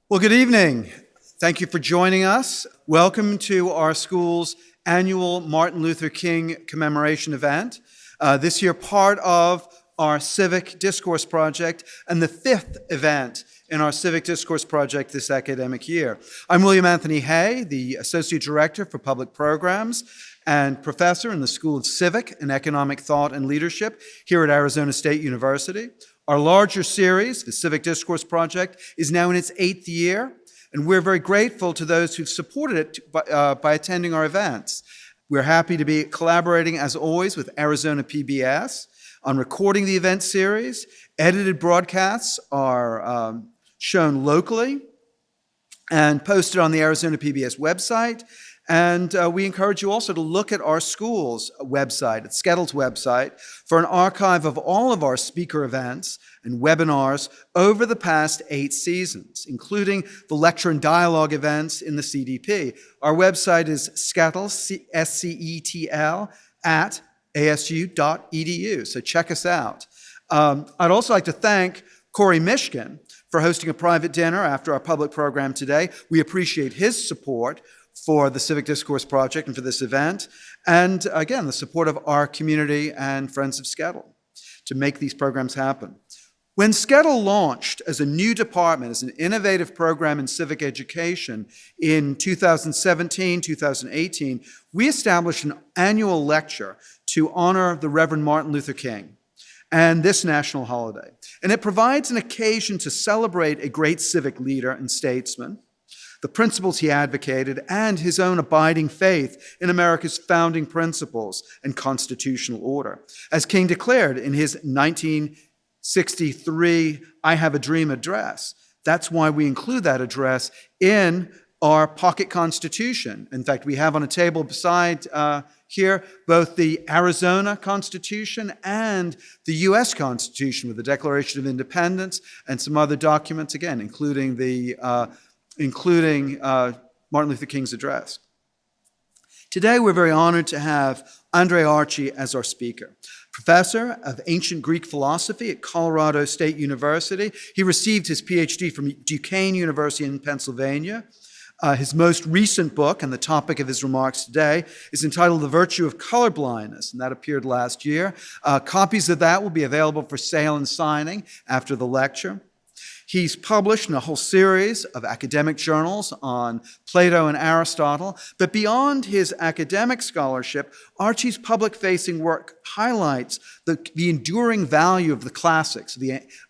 Well, good evening. Thank you for joining us. Welcome to our school's annual Martin Luther King commemoration event. This year, part of our Civic Discourse Project and the fifth event in our Civic Discourse Project this academic year. I'm William Anthony Hay, the Associate Director for Public Programs and Professor in the School of Civic and Economic Thought and Leadership here at Arizona State University. Our larger series, the Civic Discourse Project, is now in its 8th year, and we're very grateful to those who've supported it by attending our events. We're happy to be collaborating, as always, with Arizona PBS on recording the event series. Edited broadcasts are shown locally and posted on the Arizona PBS website. And we encourage you also to look at our school's website, at SCETL's website, for an archive of all of our speaker events and webinars over the past 8 seasons, including the lecture and dialogue events in the CDP. Our website is scetl, SCETL, at asu.edu, so check us out. I'd also like to thank Corey Mishkin for hosting a private dinner after our public program today. We appreciate his support for the Civic Discourse Project and for this event, and again, the support of our community and Friends of SCETL to make these programs happen. When SCETL launched as a new department, as an innovative program in civic education in 2017, 2018, we established an annual lecture to honor the Reverend Martin Luther King and this national holiday. And it provides an occasion to celebrate a great civic leader and statesman, the principles he advocated, and his own abiding faith in America's founding principles and constitutional order. As King declared in his 1963 I Have a Dream address, that's why we include that address in our pocket constitution. In fact, we have on a table beside here both the Arizona Constitution and the U.S. Constitution with the Declaration of Independence and some other documents, again, including Martin Luther King's address. Today, we're very honored to have Archie as our speaker. Professor of Ancient Greek Philosophy at Colorado State University. He received his PhD from Duquesne University in Pennsylvania. His most recent book, and the topic of his remarks today, is entitled The Virtue of Color-Blindness, and that appeared last year. Copies of that will be available for sale and signing after the lecture. He's published in a whole series of academic journals on Plato and Aristotle, but beyond his academic scholarship, Archie's public-facing work highlights the enduring value of the classics,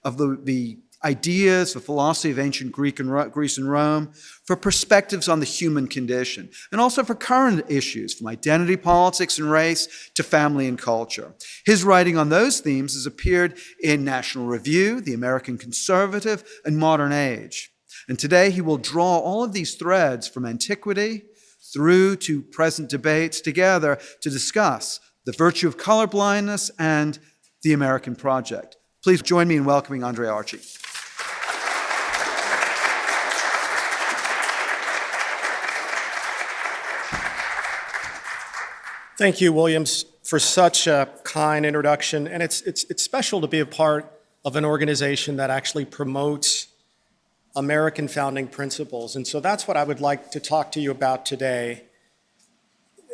of the ideas, the philosophy of ancient Greece and Rome, for perspectives on the human condition, and also for current issues, from identity politics and race to family and culture. His writing on those themes has appeared in National Review, The American Conservative, and Modern Age. And today he will draw all of these threads from antiquity through to present debates together to discuss the virtue of colorblindness and the American project. Please join me in welcoming Archie. Thank you, Williams, for such a kind introduction. And it's special to be a part of an organization that actually promotes American founding principles. And so that's what I would like to talk to you about today.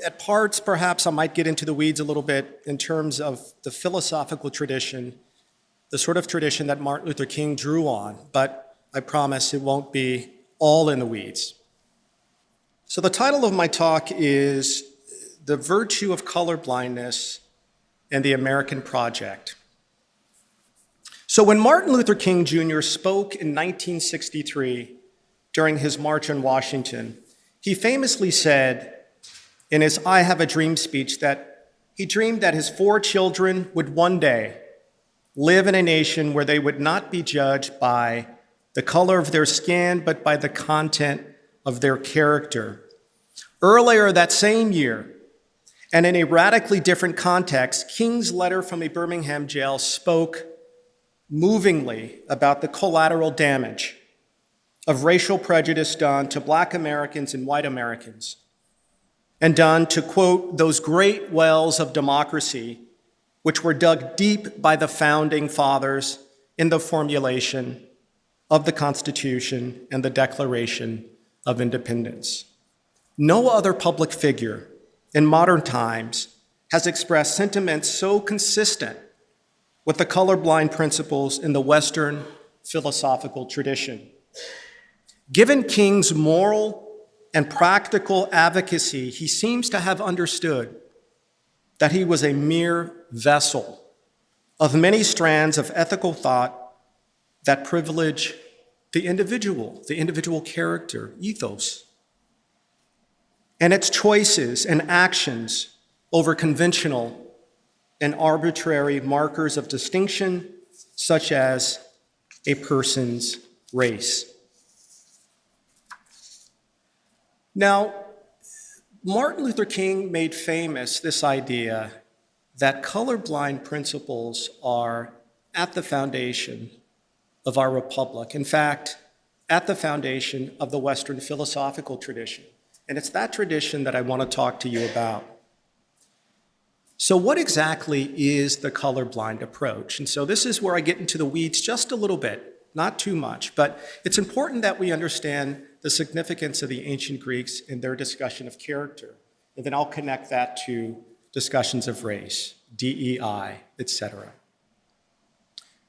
At parts, perhaps I might get into the weeds a little bit in terms of the philosophical tradition, the sort of tradition that Martin Luther King drew on, but I promise it won't be all in the weeds. So the title of my talk is The Virtue of Color-Blindness and the American Project. So when Martin Luther King Jr. spoke in 1963 during his March on Washington, he famously said in his I Have a Dream speech that he dreamed that his 4 children would one day live in a nation where they would not be judged by the color of their skin, but by the content of their character. Earlier that same year, and in a radically different context, King's letter from a Birmingham jail spoke movingly about the collateral damage of racial prejudice done to Black Americans and white Americans, and done to, quote, those great wells of democracy which were dug deep by the founding fathers in the formulation of the Constitution and the Declaration of Independence. No other public figure in modern times has expressed sentiments so consistent with the colorblind principles in the Western philosophical tradition. Given King's moral and practical advocacy, he seems to have understood that he was a mere vessel of many strands of ethical thought that privilege the individual character, ethos, and its choices and actions over conventional and arbitrary markers of distinction, such as a person's race. Now, Martin Luther King made famous this idea that colorblind principles are at the foundation of our republic. In fact, at the foundation of the Western philosophical tradition. And it's that tradition that I want to talk to you about. So what exactly is the colorblind approach? And so this is where I get into the weeds just a little bit, not too much, but it's important that we understand the significance of the ancient Greeks in their discussion of character. And then I'll connect that to discussions of race, DEI, etc.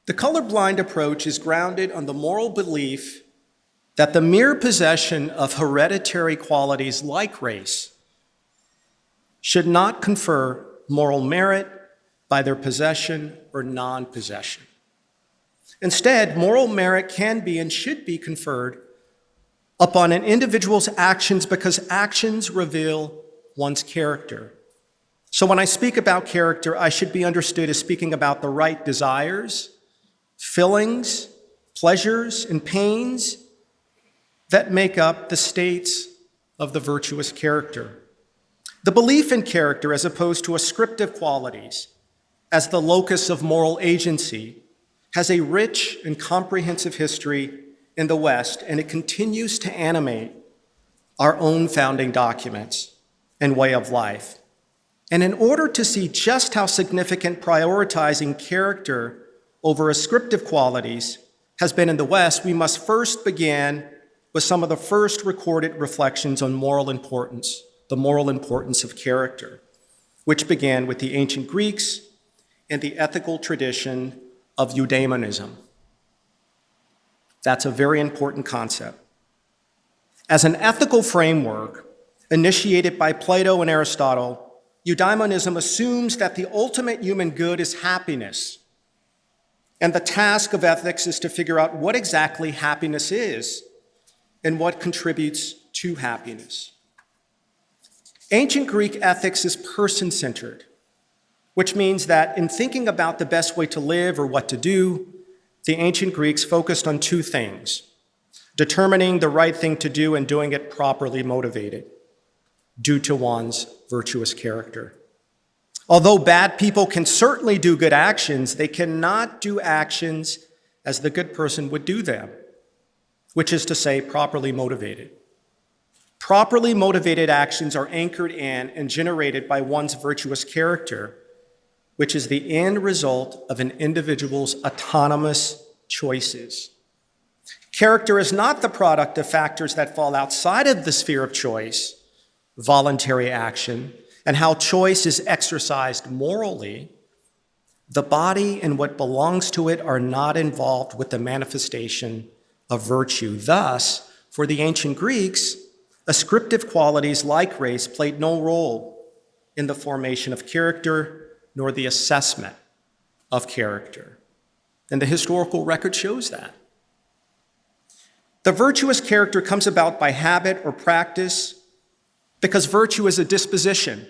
The colorblind approach is grounded on the moral belief that the mere possession of hereditary qualities like race should not confer moral merit by their possession or non-possession. Instead, moral merit can be and should be conferred upon an individual's actions because actions reveal one's character. So when I speak about character, I should be understood as speaking about the right desires, feelings, pleasures, and pains that make up the states of the virtuous character. The belief in character as opposed to ascriptive qualities as the locus of moral agency has a rich and comprehensive history in the West, and it continues to animate our own founding documents and way of life. And in order to see just how significant prioritizing character over ascriptive qualities has been in the West, we must first begin with some of the first recorded reflections on moral importance, the moral importance of character, which began with the ancient Greeks and the ethical tradition of eudaimonism. That's a very important concept. As an ethical framework initiated by Plato and Aristotle, eudaimonism assumes that the ultimate human good is happiness. And the task of ethics is to figure out what exactly happiness is and what contributes to happiness. Ancient Greek ethics is person-centered, which means that in thinking about the best way to live or what to do, the ancient Greeks focused on two things: determining the right thing to do and doing it properly motivated, due to one's virtuous character. Although bad people can certainly do good actions, they cannot do actions as the good person would do them, which is to say, properly motivated. Properly motivated actions are anchored in and generated by one's virtuous character, which is the end result of an individual's autonomous choices. Character is not the product of factors that fall outside of the sphere of choice, voluntary action, and how choice is exercised morally. The body and what belongs to it are not involved with the manifestation of virtue. Thus, for the ancient Greeks, ascriptive qualities like race played no role in the formation of character nor the assessment of character. And the historical record shows that. The virtuous character comes about by habit or practice because virtue is a disposition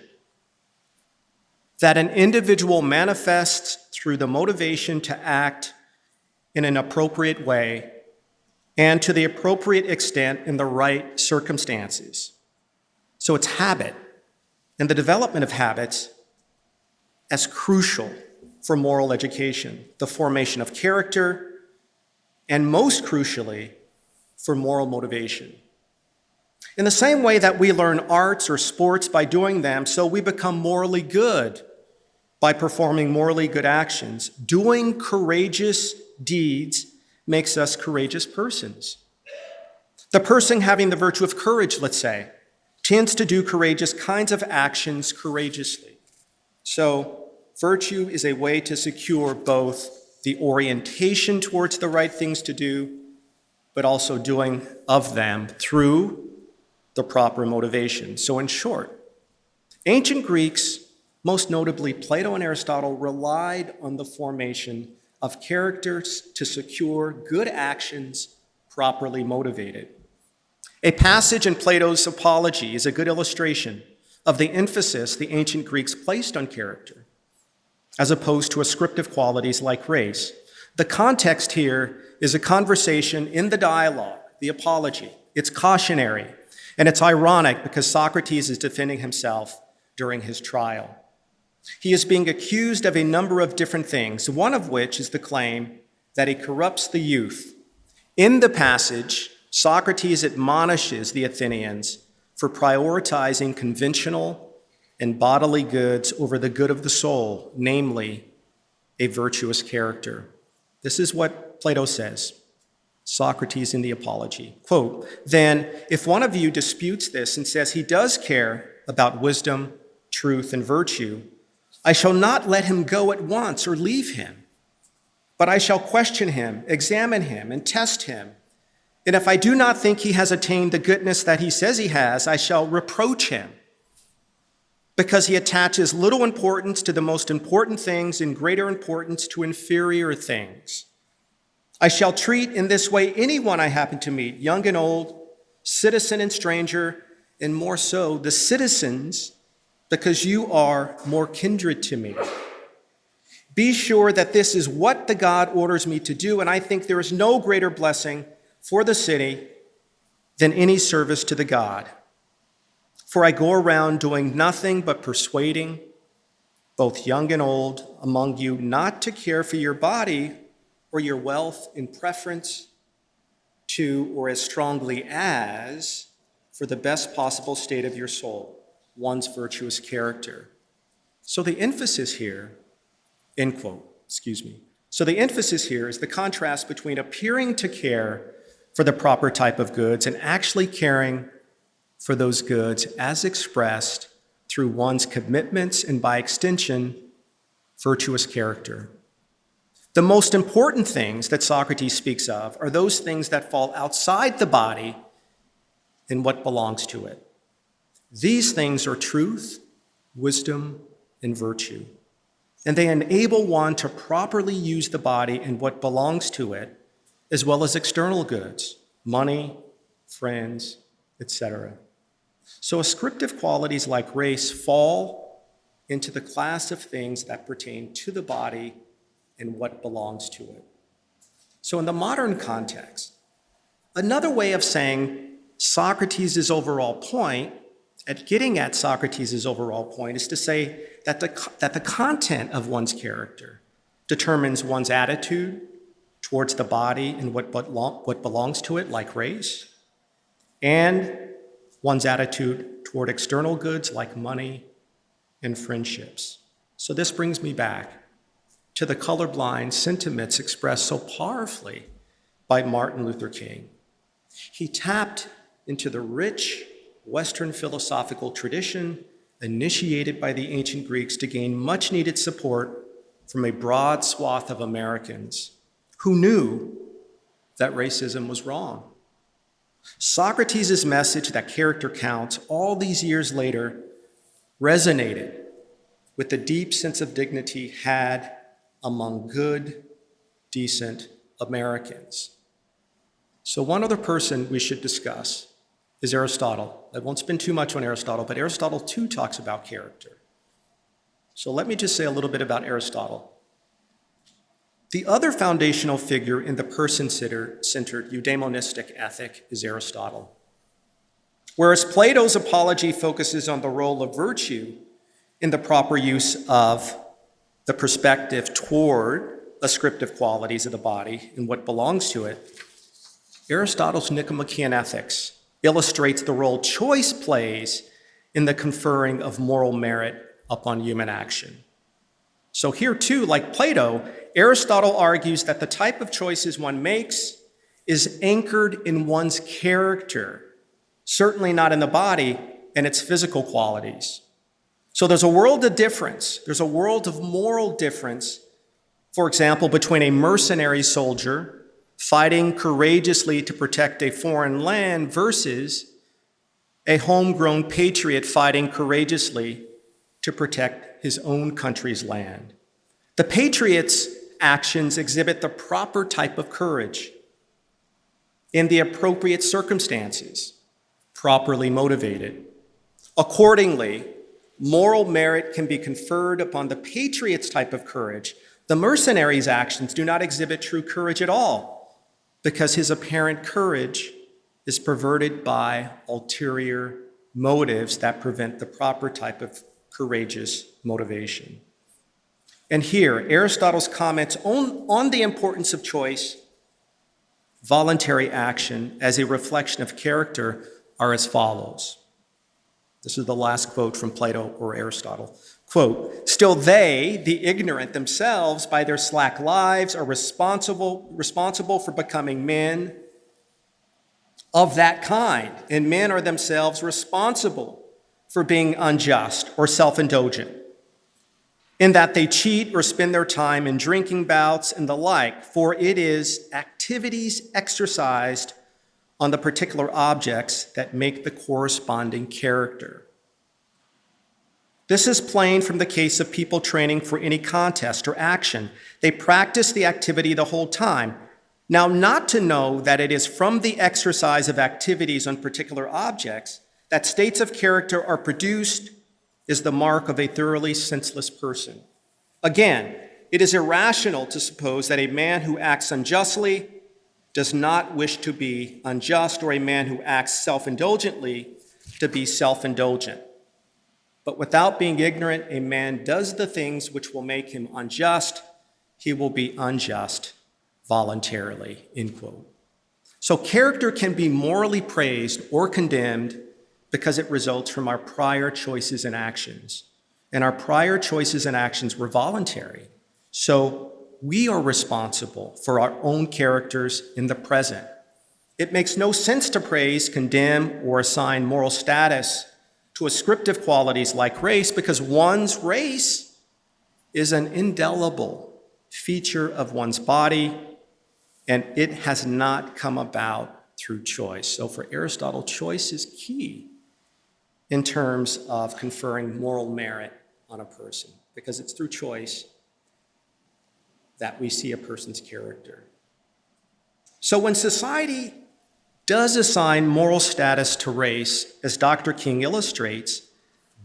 that an individual manifests through the motivation to act in an appropriate way and to the appropriate extent in the right circumstances. So it's habit and the development of habits as crucial for moral education, the formation of character, and most crucially, for moral motivation. In the same way that we learn arts or sports by doing them, so we become morally good by performing morally good actions. Doing courageous deeds makes us courageous persons. The person having the virtue of courage, let's say, tends to do courageous kinds of actions courageously. So virtue is a way to secure both the orientation towards the right things to do, but also doing of them through the proper motivation. So in short, ancient Greeks, most notably Plato and Aristotle, relied on the formation of characters to secure good actions properly motivated. A passage in Plato's Apology is a good illustration of the emphasis the ancient Greeks placed on character, as opposed to ascriptive qualities like race. The context here is a conversation in the dialogue, the Apology. It's cautionary, and it's ironic because Socrates is defending himself during his trial. He is being accused of a number of different things, one of which is the claim that he corrupts the youth. In the passage, Socrates admonishes the Athenians for prioritizing conventional and bodily goods over the good of the soul, namely a virtuous character. This is what Plato says, Socrates in the Apology. Quote, "Then, if one of you disputes this and says he does care about wisdom, truth, and virtue, I shall not let him go at once or leave him, but I shall question him, examine him, and test him. And if I do not think he has attained the goodness that he says he has, I shall reproach him, because he attaches little importance to the most important things and greater importance to inferior things. I shall treat in this way anyone I happen to meet, young and old, citizen and stranger, and more so the citizens, because you are more kindred to me. Be sure that this is what the God orders me to do, and I think there is no greater blessing for the city than any service to the God. For I go around doing nothing but persuading both young and old among you not to care for your body or your wealth in preference to or as strongly as for the best possible state of your soul, one's virtuous character." So the emphasis here, end quote, So the emphasis here is the contrast between appearing to care for the proper type of goods and actually caring for those goods as expressed through one's commitments and, by extension, virtuous character. The most important things that Socrates speaks of are those things that fall outside the body and what belongs to it. These things are truth, wisdom, and virtue, and they enable one to properly use the body and what belongs to it, as well as external goods, money, friends, etc. So ascriptive qualities like race fall into the class of things that pertain to the body and what belongs to it. So in the modern context, another way of saying Socrates' overall point, at getting at Socrates' overall point, is to say that the content of one's character determines one's attitude towards the body and what belongs to it, like race, and one's attitude toward external goods like money and friendships. So this brings me back to the colorblind sentiments expressed so powerfully by Martin Luther King. He tapped into the rich Western philosophical tradition initiated by the ancient Greeks to gain much needed support from a broad swath of Americans who knew that racism was wrong. Socrates' message that character counts all these years later resonated with the deep sense of dignity had among good, decent Americans. So one other person we should discuss is Aristotle. I won't spend too much on Aristotle, but Aristotle too talks about character. So let me just say a little bit about Aristotle. The other foundational figure in the person-centered eudaimonistic ethic is Aristotle. Whereas Plato's Apology focuses on the role of virtue in the proper use of the perspective toward ascriptive qualities of the body and what belongs to it, Aristotle's Nicomachean Ethics illustrates the role choice plays in the conferring of moral merit upon human action. So here too, like Plato, Aristotle argues that the type of choices one makes is anchored in one's character, certainly not in the body and its physical qualities. So there's a world of difference. There's a world of moral difference, for example, between a mercenary soldier fighting courageously to protect a foreign land versus a homegrown patriot fighting courageously to protect his own country's land. The patriot's actions exhibit the proper type of courage in the appropriate circumstances, properly motivated. Accordingly, moral merit can be conferred upon the patriot's type of courage. The mercenary's actions do not exhibit true courage at all because his apparent courage is perverted by ulterior motives that prevent the proper type of courageous motivation. And here, Aristotle's comments on the importance of choice, voluntary action as a reflection of character are as follows. This is the last quote from Plato or Aristotle. Quote, "Still they, the ignorant themselves, by their slack lives, are responsible for becoming men of that kind, and men are themselves responsible for being unjust or self-indulgent, in that they cheat or spend their time in drinking bouts and the like, for it is activities exercised on the particular objects that make the corresponding character. This is plain from the case of people training for any contest or action. They practice the activity the whole time. Now, not to know that it is from the exercise of activities on particular objects that states of character are produced is the mark of a thoroughly senseless person. Again, it is irrational to suppose that a man who acts unjustly does not wish to be unjust, or a man who acts self-indulgently to be self-indulgent. But without being ignorant, a man does the things which will make him unjust. He will be unjust voluntarily," end quote. So character can be morally praised or condemned because it results from our prior choices and actions. And our prior choices and actions were voluntary. So we are responsible for our own characters in the present. It makes no sense to praise, condemn, or assign moral status to ascriptive qualities like race because one's race is an indelible feature of one's body, and it has not come about through choice. So for Aristotle, choice is key in terms of conferring moral merit on a person, because it's through choice that we see a person's character. So when society does assign moral status to race, as Dr. King illustrates,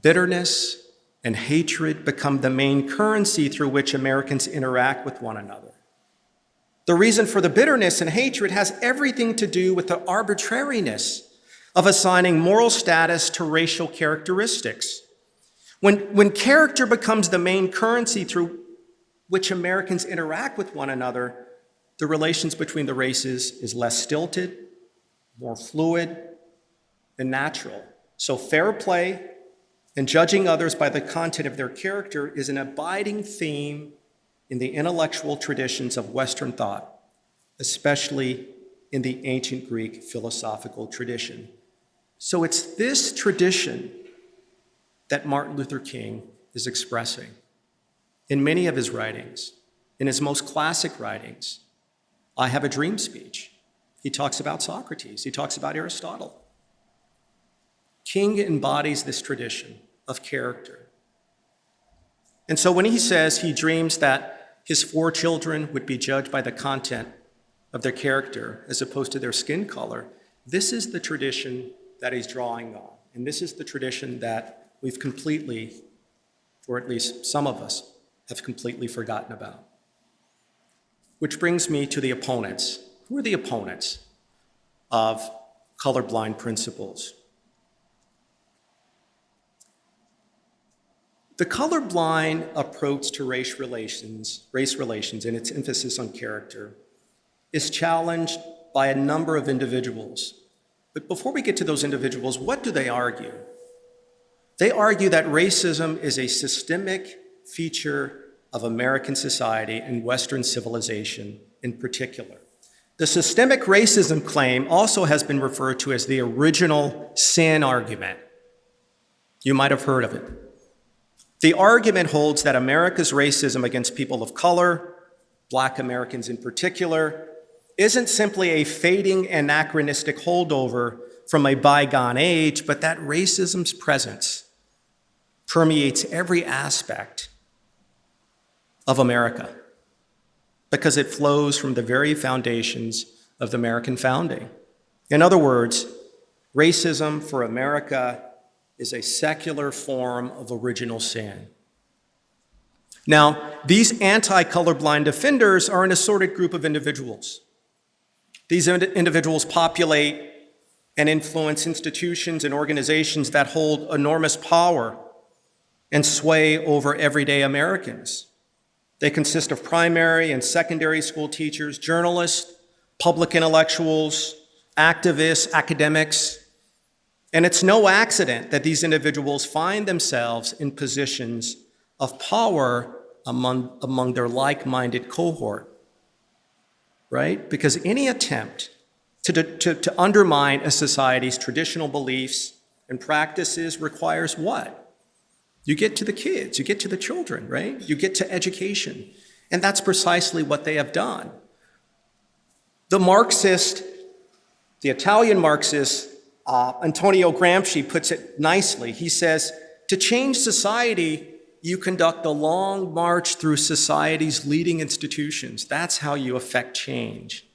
bitterness and hatred become the main currency through which Americans interact with one another. The reason for the bitterness and hatred has everything to do with the arbitrariness of assigning moral status to racial characteristics. When character becomes the main currency through which Americans interact with one another, the relations between the races is less stilted, more fluid, and natural. So fair play and judging others by the content of their character is an abiding theme in the intellectual traditions of Western thought, especially in the ancient Greek philosophical tradition. So it's this tradition that Martin Luther King is expressing in many of his writings. In his most classic writings, I Have a Dream speech, he talks about Socrates, he talks about Aristotle. King embodies this tradition of character. And so when he says he dreams that his 4 children would be judged by the content of their character as opposed to their skin color, this is the tradition that he's drawing on. And this is the tradition that we've completely, or at least some of us, have completely forgotten about. Which brings me to the opponents. Who are the opponents of colorblind principles? The colorblind approach to race relations, and its emphasis on character, is challenged by a number of individuals. But before we get to those individuals, what do they argue? They argue that racism is a systemic feature of American society and Western civilization in particular. The systemic racism claim also has been referred to as the original sin argument. You might have heard of it. The argument holds that America's racism against people of color, Black Americans in particular, isn't simply a fading anachronistic holdover from a bygone age, but that racism's presence permeates every aspect of America because it flows from the very foundations of the American founding. In other words, racism for America is a secular form of original sin. Now, these anti-colorblind defenders are an assorted group of individuals. These individuals populate and influence institutions and organizations that hold enormous power and sway over everyday Americans. They consist of primary and secondary school teachers, journalists, public intellectuals, activists, academics. And it's no accident that these individuals find themselves in positions of power among their like-minded cohort, right? Because any attempt to undermine a society's traditional beliefs and practices requires what? You get to the kids, you get to the children, right? You get to education. And that's precisely what they have done. The Italian Marxist, Antonio Gramsci puts it nicely. He says, to change society, you conduct a long march through society's leading institutions. That's how you affect change.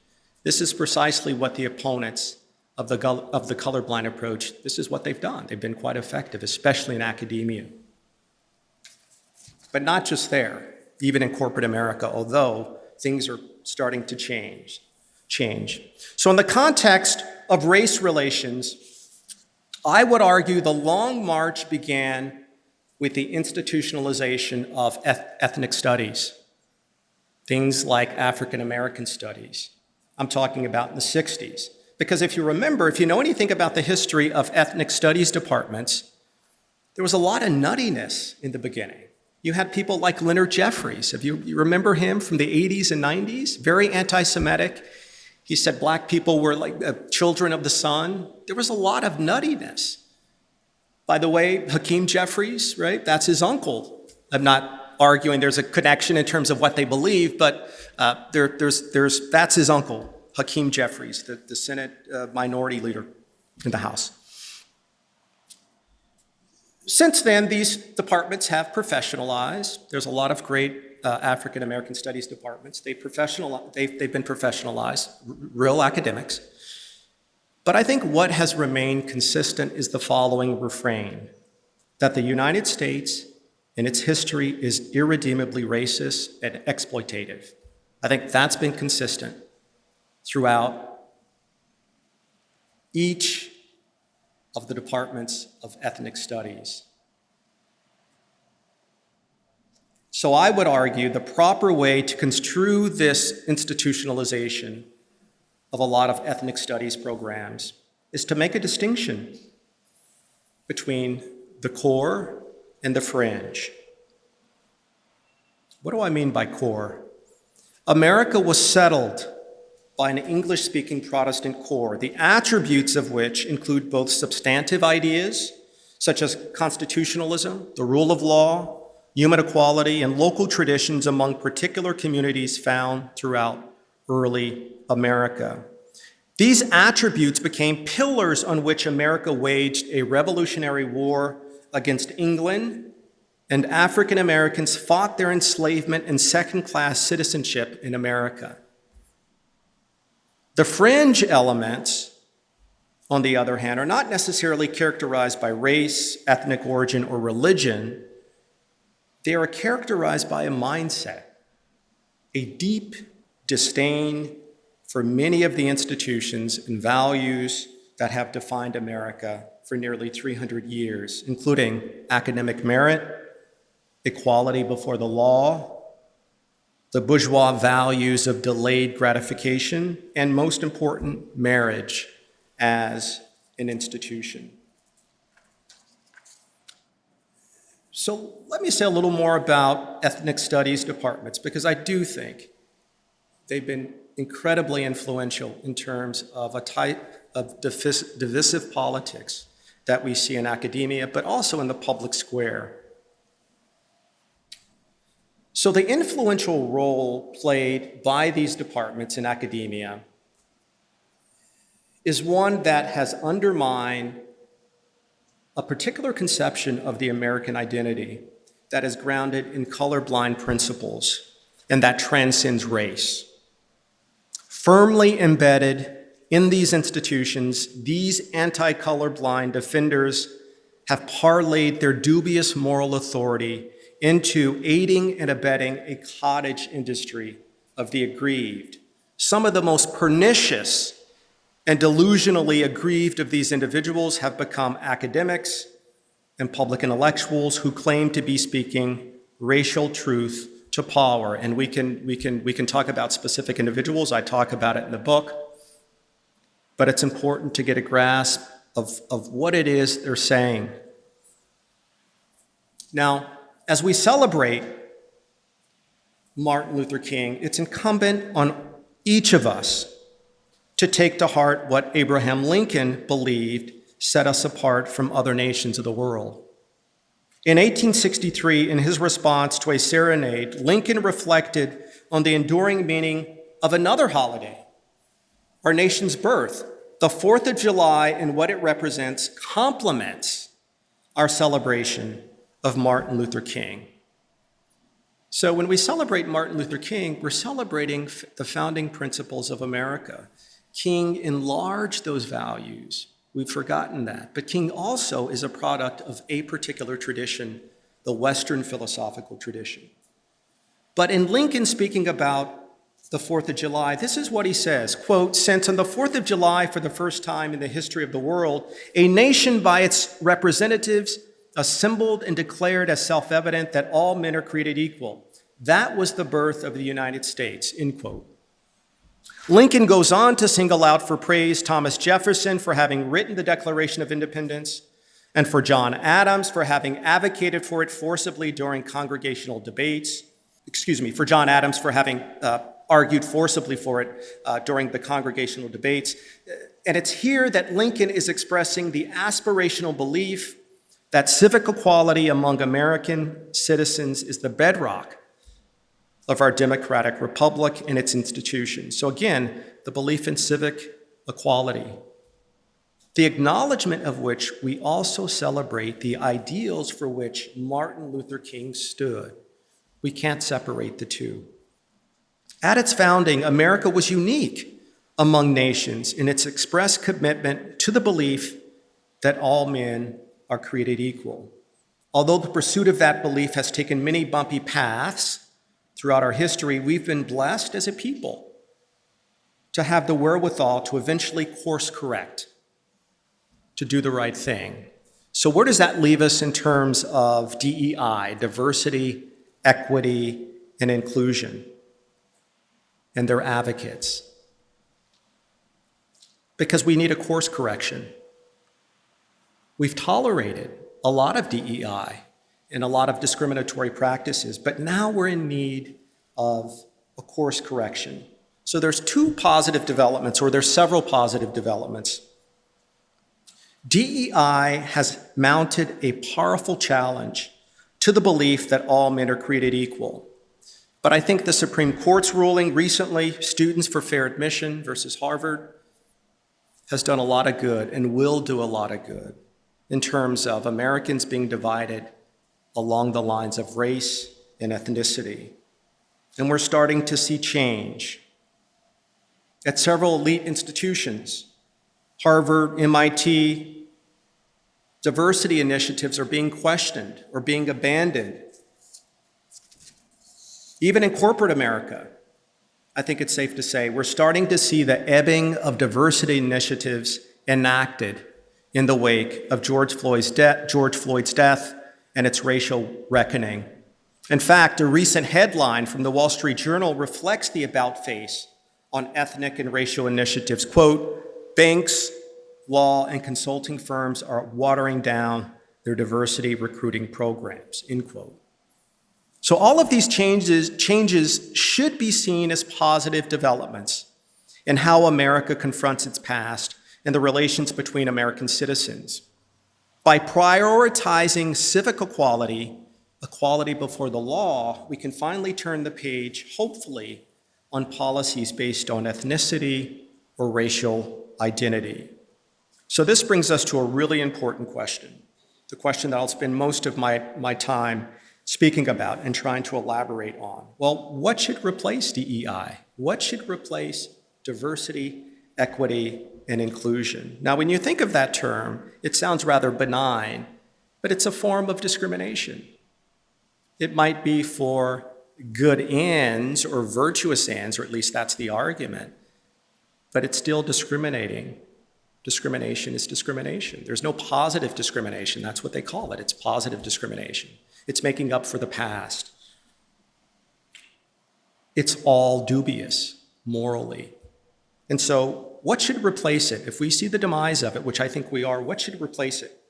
This is precisely what the opponents of the colorblind approach, this is what they've done. They've been quite effective, especially in academia. But not just there, even in corporate America, although things are starting to change. So in the context of race relations, I would argue the long march began with the institutionalization of ethnic studies, things like African American studies. I'm talking about in the 60s. Because if you remember, if you know anything about the history of ethnic studies departments, there was a lot of nuttiness in the beginning. You had people like Leonard Jeffries. You remember him from the 80s and 90s? Very anti-Semitic. He said Black people were like children of the sun. There was a lot of nuttiness. By the way, Hakeem Jeffries, right? That's his uncle. I'm not arguing there's a connection in terms of what they believe, but that's his uncle, Hakeem Jeffries, the Senate minority leader in the House. Since then, these departments have professionalized. There's a lot of great African American studies departments. They've been professionalized, real academics. But I think what has remained consistent is the following refrain, that the United States in its history is irredeemably racist and exploitative. I think that's been consistent throughout each of the departments of ethnic studies. So I would argue the proper way to construe this institutionalization of a lot of ethnic studies programs is to make a distinction between the core and the fringe. What do I mean by core? America was settled by an English-speaking Protestant core, the attributes of which include both substantive ideas, such as constitutionalism, the rule of law, human equality, and local traditions among particular communities found throughout early America. These attributes became pillars on which America waged a revolutionary war against England, and African Americans fought their enslavement and second-class citizenship in America. The fringe elements, on the other hand, are not necessarily characterized by race, ethnic origin, or religion. They are characterized by a mindset, a deep disdain for many of the institutions and values that have defined America for nearly 300 years, including academic merit, equality before the law, the bourgeois values of delayed gratification, and most important, marriage as an institution. So let me say a little more about ethnic studies departments, because I do think they've been incredibly influential in terms of a type of divisive politics that we see in academia, but also in the public square. So the influential role played by these departments in academia is one that has undermined a particular conception of the American identity that is grounded in colorblind principles and that transcends race. Firmly embedded in these institutions, these anti-colorblind defenders have parlayed their dubious moral authority into aiding and abetting a cottage industry of the aggrieved. Some of the most pernicious and delusionally aggrieved of these individuals have become academics and public intellectuals who claim to be speaking racial truth to power. And we can talk about specific individuals. I talk about it in the book. But it's important to get a grasp of what it is they're saying. Now, as we celebrate Martin Luther King, it's incumbent on each of us to take to heart what Abraham Lincoln believed set us apart from other nations of the world. In 1863, in his response to a serenade, Lincoln reflected on the enduring meaning of another holiday, our nation's birth. The 4th of July and what it represents complements our celebration of Martin Luther King. So when we celebrate Martin Luther King, we're celebrating the founding principles of America. King enlarged those values. We've forgotten that. But King also is a product of a particular tradition, the Western philosophical tradition. But in Lincoln speaking about the 4th of July, this is what he says, quote, "Since on the 4th of July, for the first time in the history of the world, a nation by its representatives assembled and declared as self-evident that all men are created equal. That was the birth of the United States," end quote. Lincoln goes on to single out for praise Thomas Jefferson for having written the Declaration of Independence and for John Adams for having advocated for it forcibly during congregational debates. For John Adams for having argued forcibly for it during the congregational debates. And it's here that Lincoln is expressing the aspirational belief that civic equality among American citizens is the bedrock of our democratic republic and its institutions. So again, the belief in civic equality, the acknowledgement of which we also celebrate the ideals for which Martin Luther King stood. We can't separate the two. At its founding, America was unique among nations in its express commitment to the belief that all men are created equal. Although the pursuit of that belief has taken many bumpy paths throughout our history, we've been blessed as a people to have the wherewithal to eventually course correct, to do the right thing. So where does that leave us in terms of DEI, diversity, equity, and inclusion, and their advocates? Because we need a course correction. We've tolerated a lot of DEI and a lot of discriminatory practices, but now we're in need of a course correction. So there's two positive developments, or there's several positive developments. DEI has mounted a powerful challenge to the belief that all men are created equal. But I think the Supreme Court's ruling recently, Students for Fair Admission versus Harvard, has done a lot of good and will do a lot of good in terms of Americans being divided along the lines of race and ethnicity. And we're starting to see change. At several elite institutions, Harvard, MIT, diversity initiatives are being questioned or being abandoned. Even in corporate America, I think it's safe to say, we're starting to see the ebbing of diversity initiatives enacted in the wake of George Floyd's death and its racial reckoning. In fact, a recent headline from the Wall Street Journal reflects the about face on ethnic and racial initiatives. Quote, "Banks, law, and consulting firms are watering down their diversity recruiting programs, end quote. So all of these changes should be seen as positive developments in how America confronts its past and the relations between American citizens. By prioritizing civic equality, equality before the law, we can finally turn the page, hopefully, on policies based on ethnicity or racial identity. So this brings us to a really important question, the question that I'll spend most of my time speaking about and trying to elaborate on. Well, what should replace DEI? What should replace diversity, equity, and inclusion? Now, when you think of that term, it sounds rather benign, but it's a form of discrimination. It might be for good ends or virtuous ends, or at least that's the argument, but it's still discriminating. Discrimination is discrimination. There's no positive discrimination. That's what they call it. It's positive discrimination. It's making up for the past. It's all dubious morally. And so what should replace it? If we see the demise of it, which I think we are, what should replace it?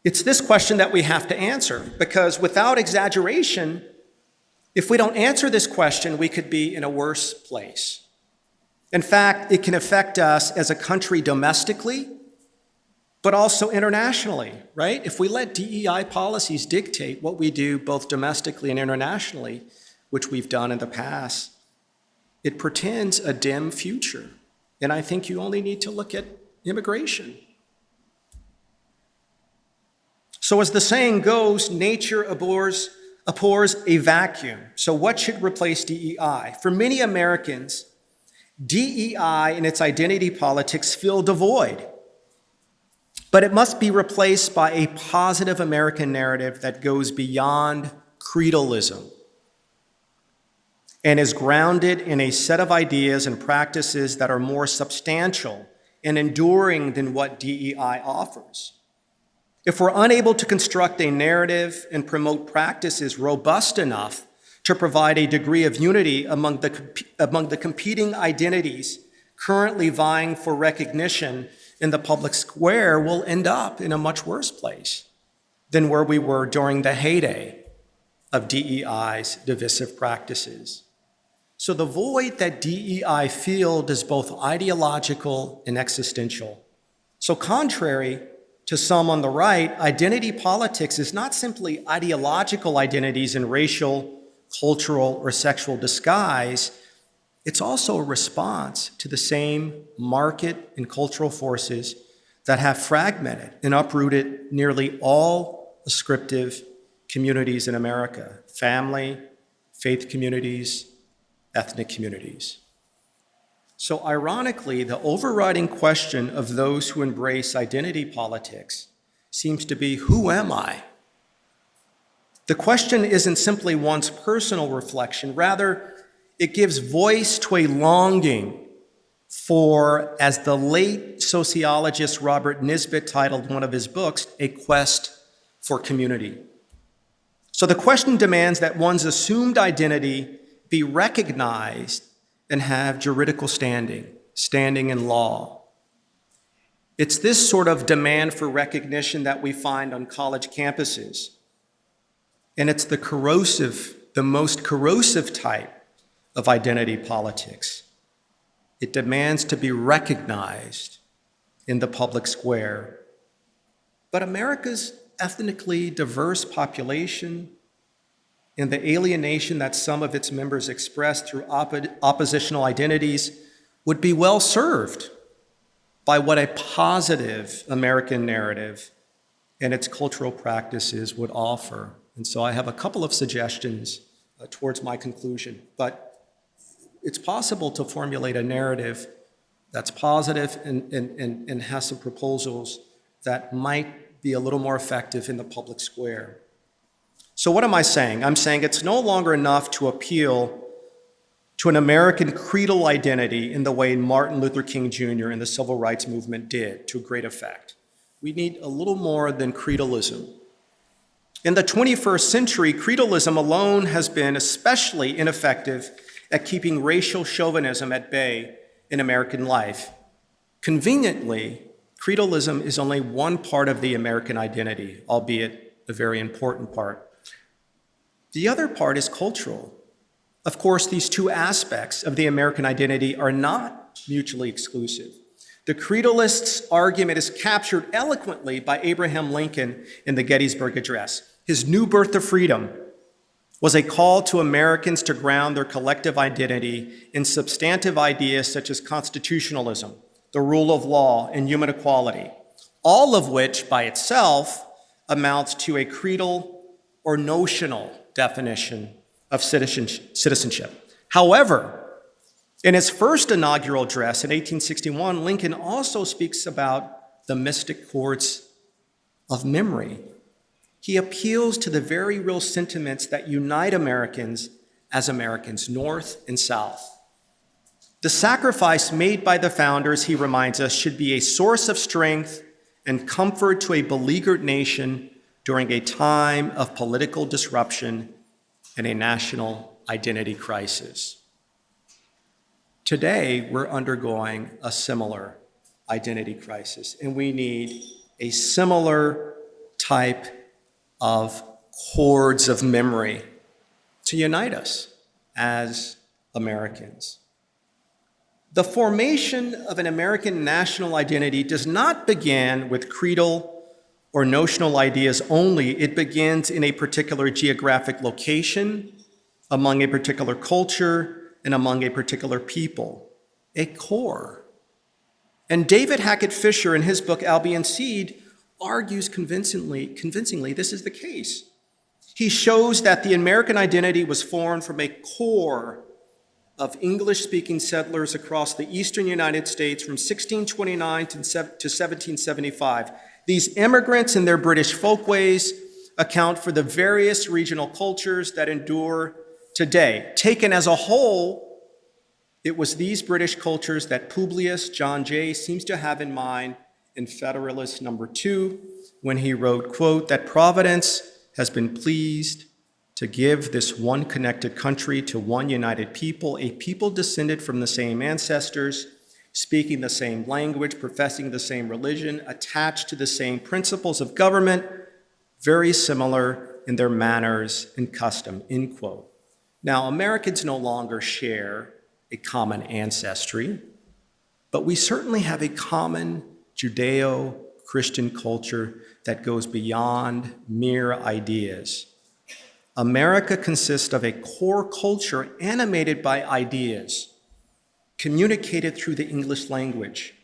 It's this question that we have to answer, because without exaggeration, if we don't answer this question, we could be in a worse place. In fact, it can affect us as a country domestically, but also internationally, right? If we let DEI policies dictate what we do both domestically and internationally, which we've done in the past, it portends a dim future. And I think you only need to look at immigration. So as the saying goes, nature abhors a vacuum. So what should replace DEI? For many Americans, DEI and its identity politics fill the void. But it must be replaced by a positive American narrative that goes beyond creedalism and is grounded in a set of ideas and practices that are more substantial and enduring than what DEI offers. If we're unable to construct a narrative and promote practices robust enough to provide a degree of unity among the competing identities currently vying for recognition in the public square, we'll end up in a much worse place than where we were during the heyday of DEI's divisive practices. So the void that DEI filled is both ideological and existential. So contrary to some on the right, identity politics is not simply ideological identities in racial, cultural, or sexual disguise. It's also a response to the same market and cultural forces that have fragmented and uprooted nearly all ascriptive communities in America: family, faith communities, ethnic communities. So ironically, the overriding question of those who embrace identity politics seems to be, who am I? The question isn't simply one's personal reflection. Rather, it gives voice to a longing for, as the late sociologist Robert Nisbet titled one of his books, a quest for community. So the question demands that one's assumed identity be recognized and have juridical standing in law. It's this sort of demand for recognition that we find on college campuses. And it's the most corrosive type of identity politics. It demands to be recognized in the public square. But America's ethnically diverse population and the alienation that some of its members express through oppositional identities would be well served by what a positive American narrative and its cultural practices would offer. And so I have a couple of suggestions towards my conclusion, but it's possible to formulate a narrative that's positive and has some proposals that might be a little more effective in the public square. So what am I saying? I'm saying it's no longer enough to appeal to an American creedal identity in the way Martin Luther King Jr. and the Civil Rights Movement did to great effect. We need a little more than creedalism. In the 21st century, creedalism alone has been especially ineffective at keeping racial chauvinism at bay in American life. Conveniently, Creedalism is only one part of the American identity, albeit a very important part. The other part is cultural. Of course, these two aspects of the American identity are not mutually exclusive. The Creedalists' argument is captured eloquently by Abraham Lincoln in the Gettysburg Address. His new birth of freedom was a call to Americans to ground their collective identity in substantive ideas such as constitutionalism, the rule of law, and human equality, all of which by itself amounts to a creedal or notional definition of citizenship. However, in his first inaugural address in 1861, Lincoln also speaks about the mystic chords of memory. He appeals to the very real sentiments that unite Americans as Americans, North and South. The sacrifice made by the founders, he reminds us, should be a source of strength and comfort to a beleaguered nation during a time of political disruption and a national identity crisis. Today, we're undergoing a similar identity crisis, and we need a similar type of chords of memory to unite us as Americans. The formation of an American national identity does not begin with creedal or notional ideas only. It begins in a particular geographic location, among a particular culture, and among a particular people, a core. And David Hackett Fisher, in his book Albion Seed, argues convincingly this is the case. He shows that the American identity was formed from a core of English-speaking settlers across the eastern United States from 1629 to 1775. These immigrants and their British folkways account for the various regional cultures that endure today. Taken as a whole, it was these British cultures that Publius John Jay seems to have in mind in Federalist Number 2 when he wrote, quote, that Providence has been pleased to give this one connected country to one united people, a people descended from the same ancestors, speaking the same language, professing the same religion, attached to the same principles of government, very similar in their manners and custom, end quote. Now, Americans no longer share a common ancestry, but we certainly have a common Judeo-Christian culture that goes beyond mere ideas. America consists of a core culture animated by ideas, communicated through the English language.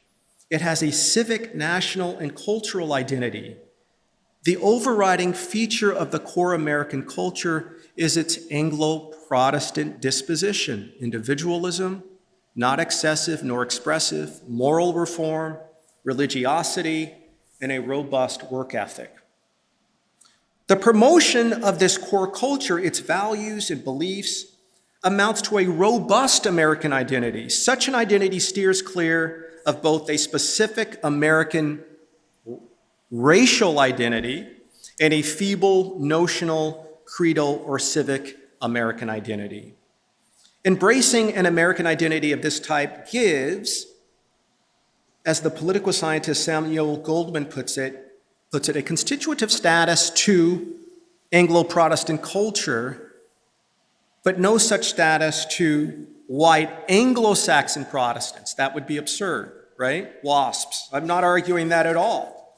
It has a civic, national, and cultural identity. The overriding feature of the core American culture is its Anglo-Protestant disposition, individualism, not excessive nor expressive, moral reform, religiosity, and a robust work ethic. The promotion of this core culture, its values and beliefs, amounts to a robust American identity. Such an identity steers clear of both a specific American racial identity and a feeble, notional, creedal, or civic American identity. Embracing an American identity of this type gives, as the political scientist Samuel Goldman puts it, a constitutive status to Anglo-Protestant culture, but no such status to white Anglo-Saxon Protestants. That would be absurd, right? WASPs. I'm not arguing that at all.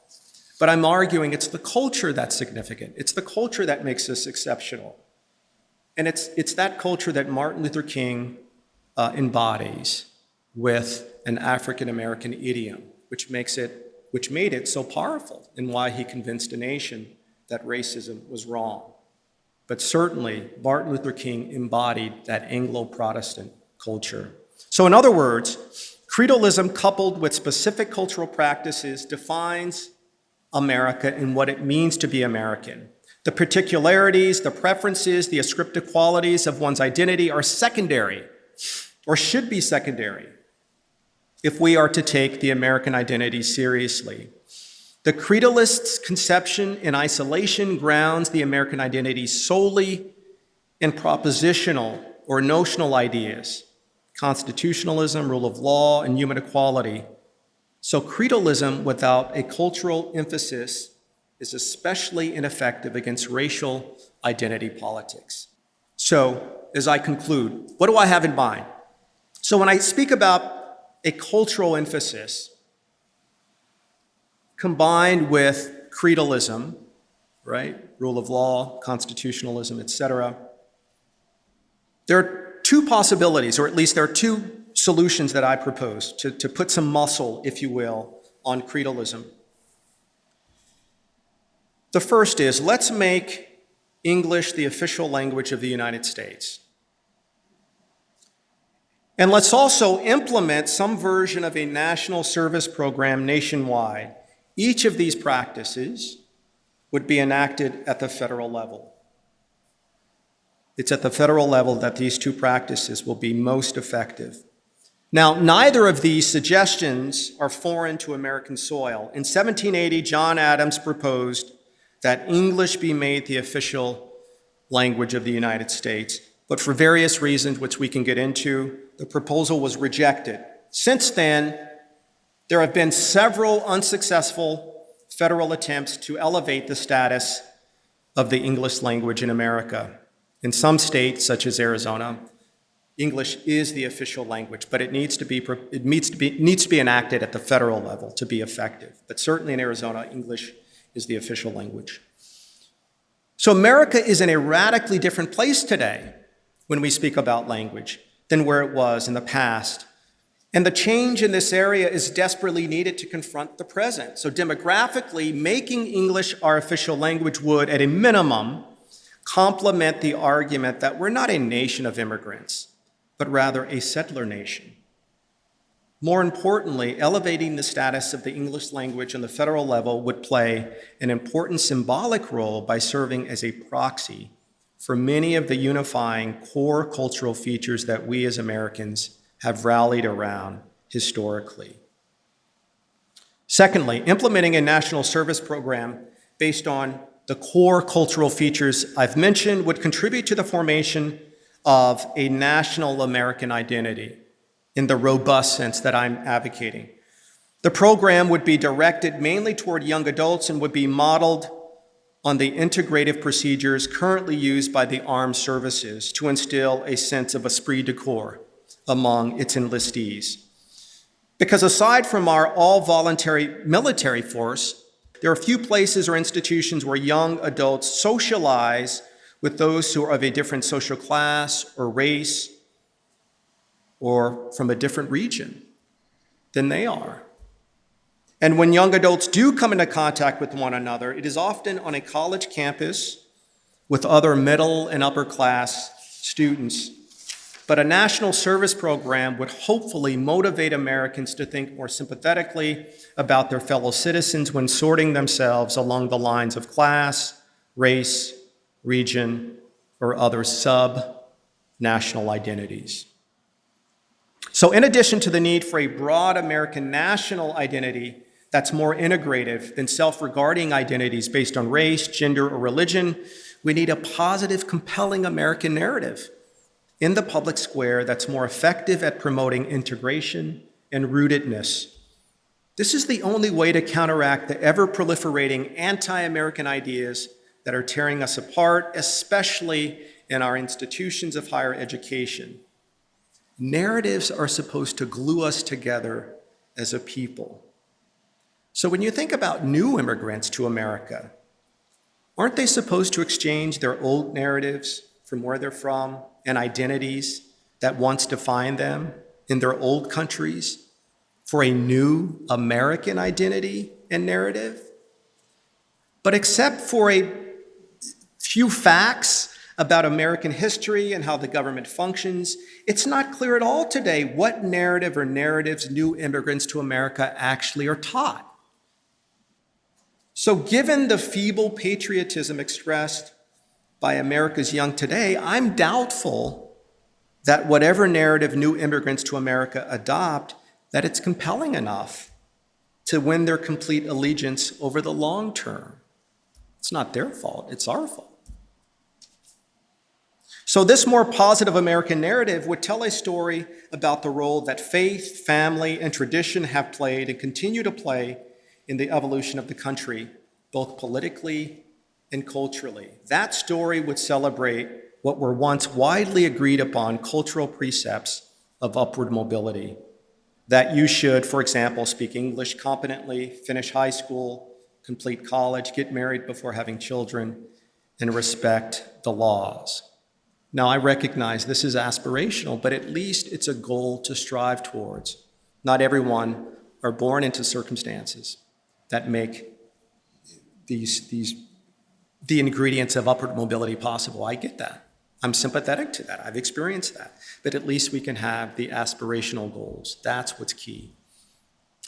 But I'm arguing it's the culture that's significant. It's the culture that makes us exceptional. And it's that culture that Martin Luther King embodies with an African-American idiom, which made it so powerful and why he convinced a nation that racism was wrong. But certainly, Martin Luther King embodied that Anglo-Protestant culture. So in other words, creedalism coupled with specific cultural practices defines America and what it means to be American. The particularities, the preferences, the ascriptive qualities of one's identity are secondary, or should be secondary, if we are to take the American identity seriously. The creedalists' conception in isolation grounds the American identity solely in propositional or notional ideas, constitutionalism, rule of law, and human equality. So creedalism without a cultural emphasis is especially ineffective against racial identity politics. So, as I conclude, what do I have in mind? So when I speak about a cultural emphasis combined with creedalism, right, rule of law, constitutionalism, etc., there are two possibilities, or at least there are two solutions that I propose to put some muscle, if you will, on creedalism. The first is, let's make English the official language of the United States. And let's also implement some version of a national service program nationwide. Each of these practices would be enacted at the federal level. It's at the federal level that these two practices will be most effective. Now, neither of these suggestions are foreign to American soil. In 1780, John Adams proposed that English be made the official language of the United States. But for various reasons, which we can get into, the proposal was rejected. Since then, there have been several unsuccessful federal attempts to elevate the status of the English language in America. In some states, such as Arizona, English is the official language, but it needs to be enacted at the federal level to be effective. But certainly in Arizona, English is the official language. So America is in a radically different place today when we speak about language than where it was in the past. And the change in this area is desperately needed to confront the present. So demographically, making English our official language would, at a minimum, complement the argument that we're not a nation of immigrants, but rather a settler nation. More importantly, elevating the status of the English language on the federal level would play an important symbolic role by serving as a proxy for many of the unifying core cultural features that we as Americans have rallied around historically. Secondly, implementing a national service program based on the core cultural features I've mentioned would contribute to the formation of a national American identity in the robust sense that I'm advocating. The program would be directed mainly toward young adults and would be modeled on the integrative procedures currently used by the armed services to instill a sense of esprit de corps among its enlistees. Because aside from our all-voluntary military force, there are few places or institutions where young adults socialize with those who are of a different social class or race or from a different region than they are. And when young adults do come into contact with one another, it is often on a college campus with other middle and upper class students. But a national service program would hopefully motivate Americans to think more sympathetically about their fellow citizens when sorting themselves along the lines of class, race, region, or other sub-national identities. So in addition to the need for a broad American national identity that's more integrative than self-regarding identities based on race, gender, or religion, we need a positive, compelling American narrative in the public square that's more effective at promoting integration and rootedness. This is the only way to counteract the ever-proliferating anti-American ideas that are tearing us apart, especially in our institutions of higher education. Narratives are supposed to glue us together as a people. So when you think about new immigrants to America, aren't they supposed to exchange their old narratives from where they're from and identities that once defined them in their old countries for a new American identity and narrative? But except for a few facts about American history and how the government functions, it's not clear at all today what narrative or narratives new immigrants to America actually are taught. So given the feeble patriotism expressed by America's young today, I'm doubtful that whatever narrative new immigrants to America adopt, that it's compelling enough to win their complete allegiance over the long term. It's not their fault, it's our fault. So this more positive American narrative would tell a story about the role that faith, family, and tradition have played and continue to play in the evolution of the country, both politically and culturally. That story would celebrate what were once widely agreed upon cultural precepts of upward mobility. That you should, for example, speak English competently, finish high school, complete college, get married before having children, and respect the laws. Now, I recognize this is aspirational, but at least it's a goal to strive towards. Not everyone are born into circumstances that make the ingredients of upward mobility possible. I get that. I'm sympathetic to that. I've experienced that. But at least we can have the aspirational goals. That's what's key.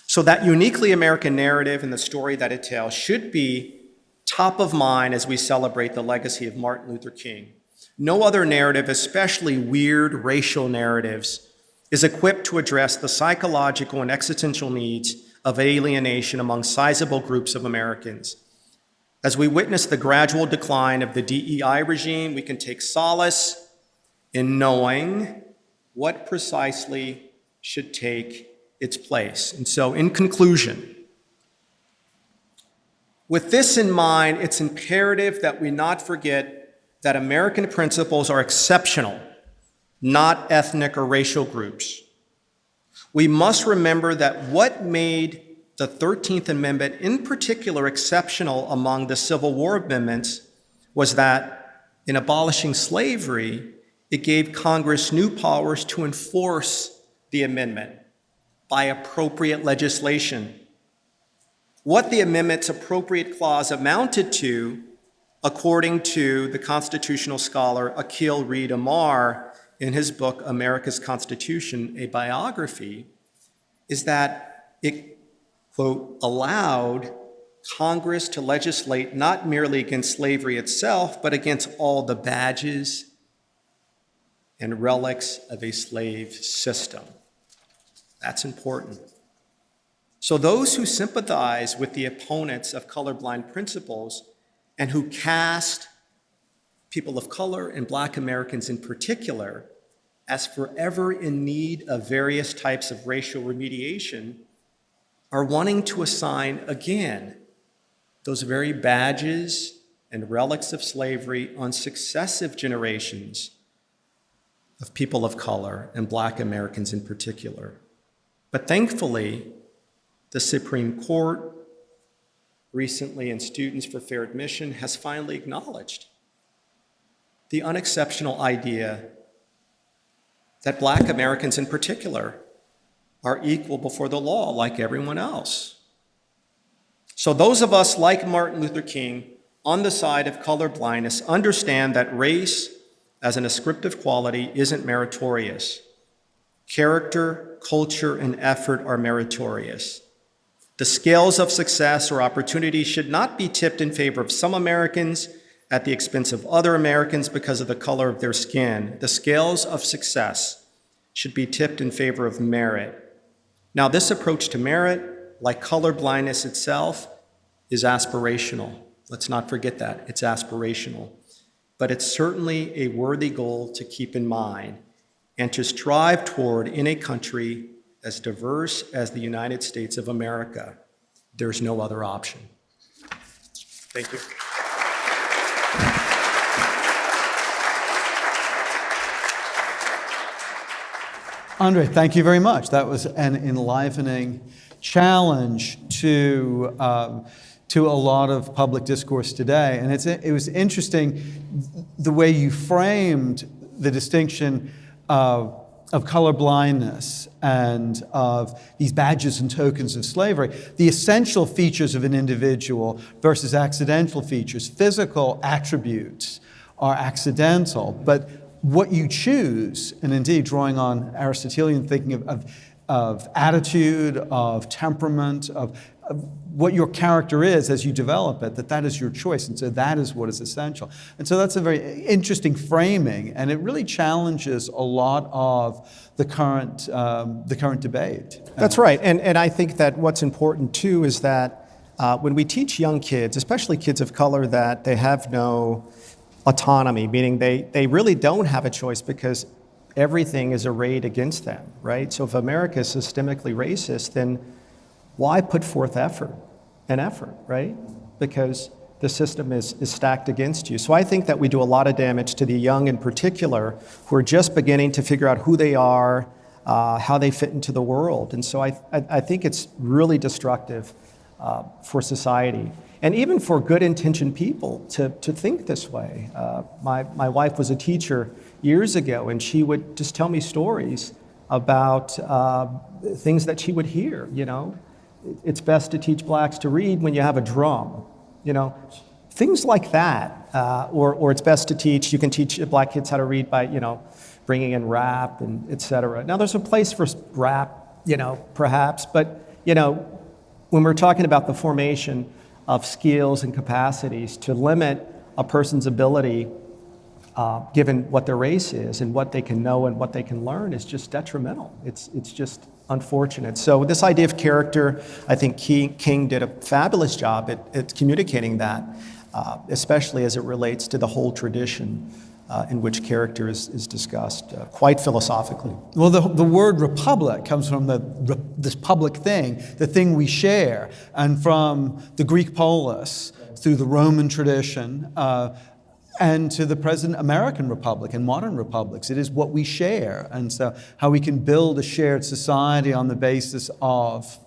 So that uniquely American narrative and the story that it tells should be top of mind as we celebrate the legacy of Martin Luther King. No other narrative, especially weird racial narratives, is equipped to address the psychological and existential needs of alienation among sizable groups of Americans. As we witness the gradual decline of the DEI regime, we can take solace in knowing what precisely should take its place. And so, in conclusion, with this in mind, it's imperative that we not forget that American principles are exceptional, not ethnic or racial groups. We must remember that what made the 13th Amendment in particular exceptional among the Civil War amendments was that in abolishing slavery, it gave Congress new powers to enforce the amendment by appropriate legislation. What the amendment's appropriate clause amounted to, according to the constitutional scholar Akil Reed Amar in his book, America's Constitution, a Biography, is that it, quote, allowed Congress to legislate not merely against slavery itself, but against all the badges and relics of a slave system. That's important. So those who sympathize with the opponents of colorblind principles and who cast people of color and Black Americans in particular as forever in need of various types of racial remediation are wanting to assign again those very badges and relics of slavery on successive generations of people of color and Black Americans in particular. But thankfully, the Supreme Court recently in Students for Fair Admission has finally acknowledged the unexceptional idea that Black Americans in particular are equal before the law like everyone else. So those of us like Martin Luther King on the side of colorblindness understand that race as an ascriptive quality isn't meritorious. Character, culture, and effort are meritorious. The scales of success or opportunity should not be tipped in favor of some Americans at the expense of other Americans because of the color of their skin. The scales of success should be tipped in favor of merit. Now, this approach to merit, like colorblindness itself, is aspirational. Let's not forget that. It's aspirational. But it's certainly a worthy goal to keep in mind and to strive toward in a country as diverse as the United States of America. There's no other option. Thank you. Andre, thank you very much. That was an enlivening challenge to a lot of public discourse today. And it was interesting the way you framed the distinction of colorblindness and of these badges and tokens of slavery, the essential features of an individual versus accidental features. Physical attributes are accidental, but what you choose, and indeed drawing on Aristotelian thinking of attitude, of temperament, of what your character is as you develop it, that is your choice. And so that is what is essential. And so that's a very interesting framing, and it really challenges a lot of the current debate. That's right. And I think that what's important too is that when we teach young kids, especially kids of color, that they have no autonomy, meaning they really don't have a choice because everything is arrayed against them, right? So if America is systemically racist, then why put forth effort, right? Because the system is stacked against you. So I think that we do a lot of damage to the young in particular who are just beginning to figure out who they are, how they fit into the world. And so I think it's really destructive for society. And even for good-intentioned people to think this way. My wife was a teacher years ago, and she would just tell me stories about things that she would hear, you know. It's best to teach blacks to read when you have a drum, you know. Things like that. Or it's best to teach, you can teach black kids how to read by, you know, bringing in rap and et cetera. Now, there's a place for rap, you know, perhaps, but, you know, when we're talking about the formation of skills and capacities, to limit a person's ability, given what their race is and what they can know and what they can learn, is just detrimental. It's just unfortunate. So this idea of character, I think King did a fabulous job at communicating that, especially as it relates to the whole tradition in which character is discussed, quite philosophically. Well, the word republic comes from this public thing, the thing we share, and from the Greek polis through the Roman tradition and to the present American republic and modern republics. It is what we share, and so how we can build a shared society on the basis of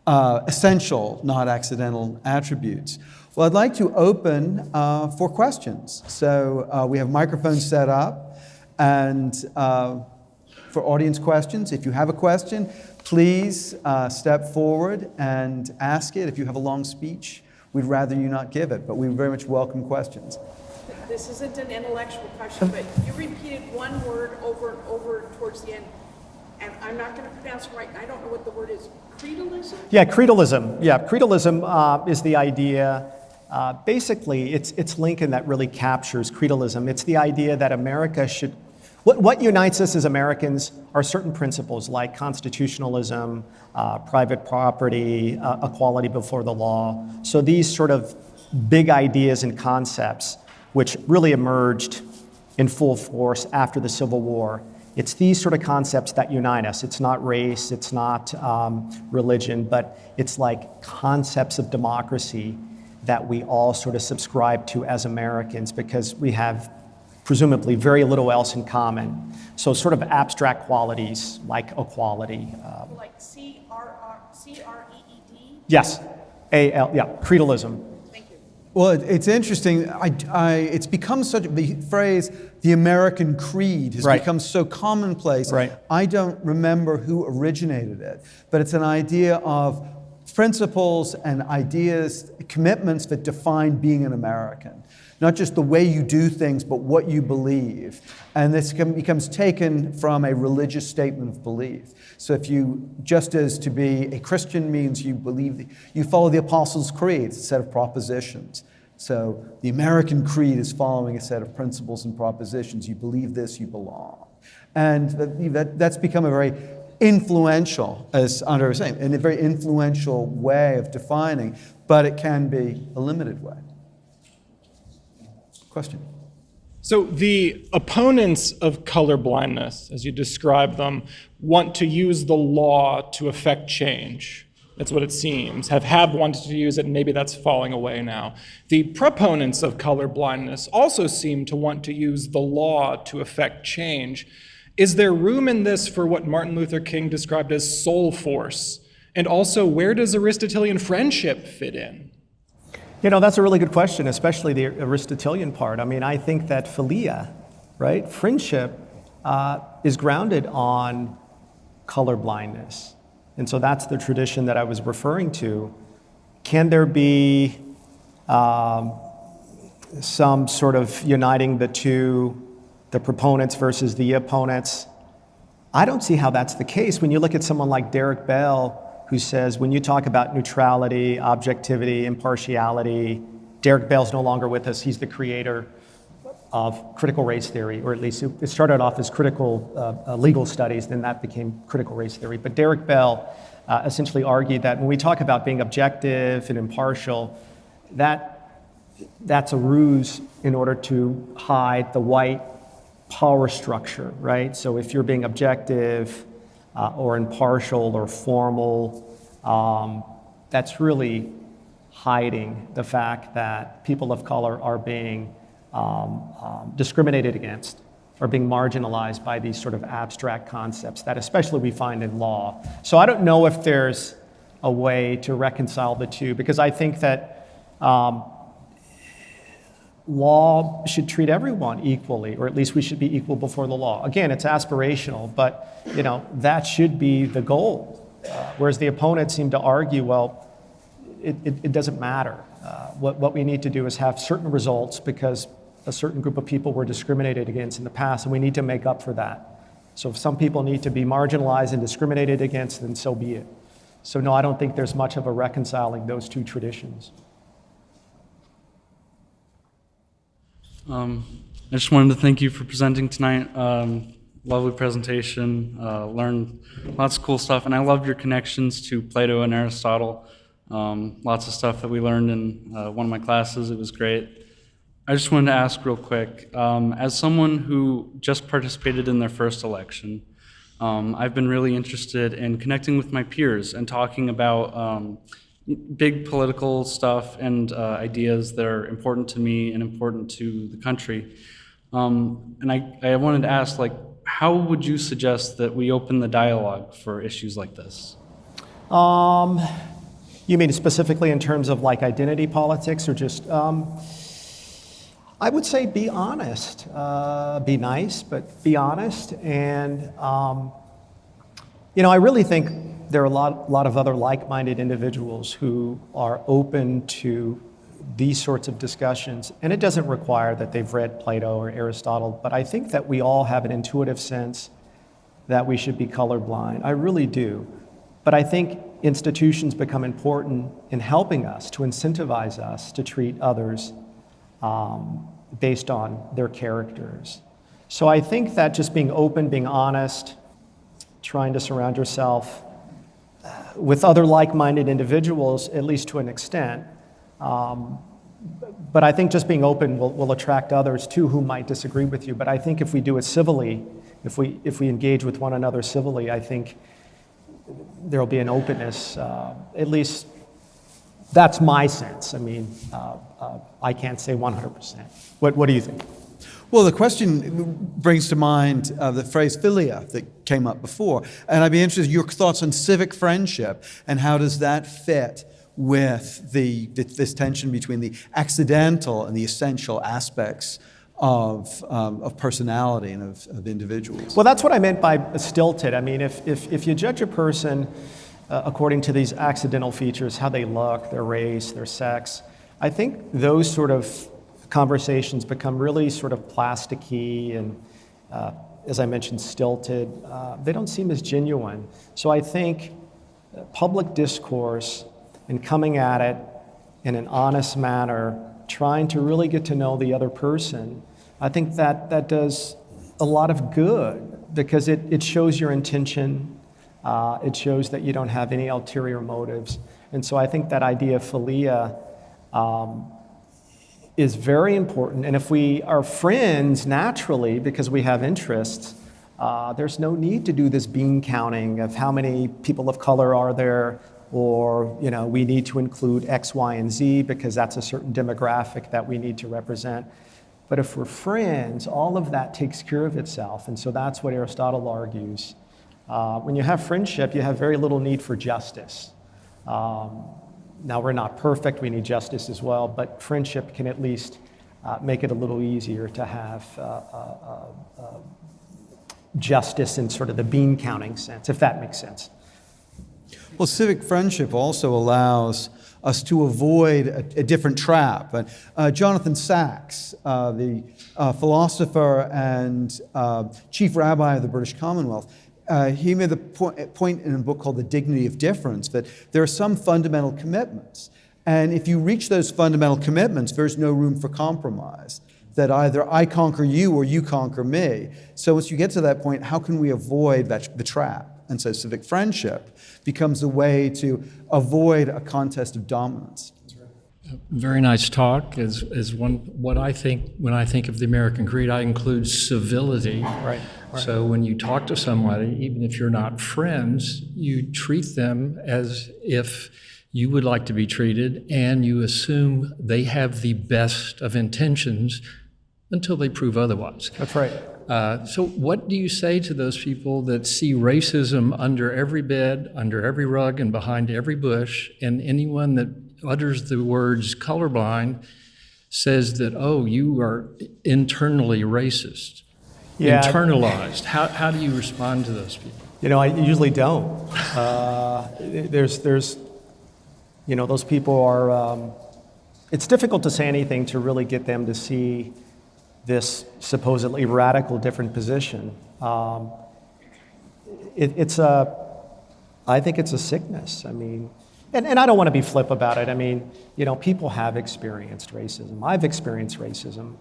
essential, not accidental attributes. Well, I'd like to open for questions. So we have microphones set up, and for audience questions, if you have a question, please step forward and ask it. If you have a long speech, we'd rather you not give it, but we very much welcome questions. This isn't an intellectual question, but you repeated one word over and over towards the end, and I'm not going to pronounce it right. I don't know what the word is. Creedalism? Yeah, creedalism. Yeah, creedalism is the idea. Basically, it's Lincoln that really captures creedalism. It's the idea that America should. What unites us as Americans are certain principles like constitutionalism, private property, equality before the law. So these sort of big ideas and concepts, which really emerged in full force after the Civil War. It's these sort of concepts that unite us. It's not race, it's not religion, but it's like concepts of democracy that we all sort of subscribe to as Americans because we have presumably very little else in common. So sort of abstract qualities like equality. Like C-R-E-E-D? Yes, A-L, yeah, creedalism. Well, it's interesting. It's become such the phrase "the American Creed" has become so commonplace. Right. I don't remember who originated it, but it's an idea of principles and ideas, commitments that define being an American. Not just the way you do things, but what you believe. And this becomes taken from a religious statement of belief. So if you, just as to be a Christian means you believe, you follow the Apostles' Creed, it's a set of propositions. So the American Creed is following a set of principles and propositions. You believe this, you belong. And that's become a very influential, as Andre was saying, in a very influential way of defining, but it can be a limited way. Question? So the opponents of colorblindness, as you describe them, want to use the law to affect change. That's what it seems. Have wanted to use it, and maybe that's falling away now. The proponents of colorblindness also seem to want to use the law to affect change. Is there room in this for what Martin Luther King described as soul force? And also, where does Aristotelian friendship fit in? You know, that's a really good question, especially the Aristotelian part. I mean, I think that philia, right, friendship, is grounded on colorblindness. And so that's the tradition that I was referring to. Can there be some sort of uniting the two, the proponents versus the opponents? I don't see how that's the case. When you look at someone like Derek Bell, who says, when you talk about neutrality, objectivity, impartiality, Derek Bell's no longer with us. He's the creator of critical race theory, or at least it started off as critical legal studies, then that became critical race theory. But Derek Bell essentially argued that when we talk about being objective and impartial, that that's a ruse in order to hide the white power structure, right? So if you're being objective or impartial or formal, that's really hiding the fact that people of color are being discriminated against or being marginalized by these sort of abstract concepts that especially we find in law. So I don't know if there's a way to reconcile the two, because I think that law should treat everyone equally, or at least we should be equal before the law. Again, it's aspirational, but that should be the goal. Whereas the opponents seem to argue, well, it doesn't matter. What we need to do is have certain results because a certain group of people were discriminated against in the past, and we need to make up for that. So if some people need to be marginalized and discriminated against, then so be it. So no, I don't think there's much of a reconciling those two traditions. I just wanted to thank you for presenting tonight. Lovely presentation, learned lots of cool stuff, and I loved your connections to Plato and Aristotle. Lots of stuff that we learned in one of my classes. It was great. I just wanted to ask real quick, as someone who just participated in their first election, I've been really interested in connecting with my peers and talking about big political stuff and ideas that are important to me and important to the country. And I wanted to ask, how would you suggest that we open the dialogue for issues like this? You mean specifically in terms of identity politics, or just, I would say be honest, be nice, but be honest. And, I really think there are a lot of other like-minded individuals who are open to these sorts of discussions. And it doesn't require that they've read Plato or Aristotle, but I think that we all have an intuitive sense that we should be colorblind. I really do. But I think institutions become important in helping us, to incentivize us to treat others based on their characters. So I think that just being open, being honest, trying to surround yourself with other like-minded individuals, at least to an extent. But I think just being open will attract others too who might disagree with you. But I think if we do it civilly, if we engage with one another civilly, I think there'll be an openness. At least that's my sense. I mean, I can't say 100%. What do you think? Well, the question brings to mind the phrase philia that came up before. And I'd be interested in your thoughts on civic friendship and how does that fit with this tension between the accidental and the essential aspects of personality and of individuals. Well, that's what I meant by stilted. I mean, if you judge a person according to these accidental features, how they look, their race, their sex, I think those sort of conversations become really sort of plasticky and, as I mentioned, stilted. They don't seem as genuine. So I think public discourse and coming at it in an honest manner, trying to really get to know the other person, I think that does a lot of good because it shows your intention. It shows that you don't have any ulterior motives. And so I think that idea of philia is very important. And if we are friends naturally because we have interests, there's no need to do this bean counting of how many people of color are there, or we need to include X, Y, and Z because that's a certain demographic that we need to represent. But if we're friends, all of that takes care of itself. And so that's what Aristotle argues. When you have friendship, you have very little need for justice. Now, we're not perfect, we need justice as well, but friendship can at least make it a little easier to have justice in sort of the bean counting sense, if that makes sense. Well, civic friendship also allows us to avoid a different trap. Jonathan Sacks, the philosopher and chief rabbi of the British Commonwealth, he made the point in a book called The Dignity of Difference that there are some fundamental commitments. And if you reach those fundamental commitments, there's no room for compromise, that either I conquer you or you conquer me. So once you get to that point, how can we avoid the trap? And so civic friendship becomes a way to avoid a contest of dominance. Very nice talk. As what I think when I think of the American creed, I include civility. Right. So when you talk to somebody, even if you're not friends, you treat them as if you would like to be treated, and you assume they have the best of intentions until they prove otherwise. That's right. So what do you say to those people that see racism under every bed, under every rug, and behind every bush, and anyone that utters the words colorblind says that, oh, you are internally racist, internalized? How do you respond to those people? I usually don't. There's, those people are, it's difficult to say anything to really get them to see this supposedly radical different position. I think it's a sickness. And I don't want to be flip about it. People have experienced racism. I've experienced racism.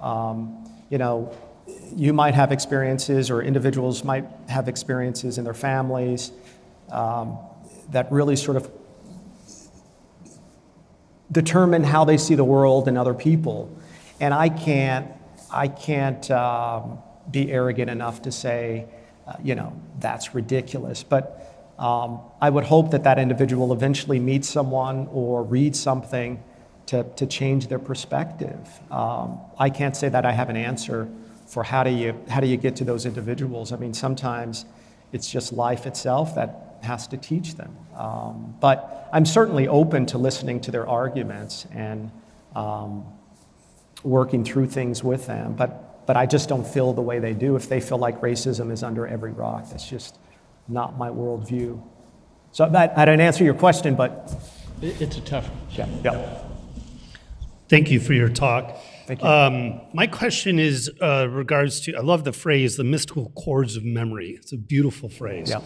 You might have experiences, or individuals might have experiences in their families that really sort of determine how they see the world and other people. And I can't be arrogant enough to say, that's ridiculous. But I would hope that individual eventually meets someone or reads something to change their perspective. I can't say that I have an answer for how do you get to those individuals. Sometimes it's just life itself that has to teach them. But I'm certainly open to listening to their arguments and working through things with them. But I just don't feel the way they do. If they feel like racism is under every rock, that's just not my worldview. So I didn't answer your question, but It's a tough one. yeah. Thank you for your talk. Thank you. My question is regards to, I love the phrase, the mystical chords of memory. It's a beautiful phrase. Yeah.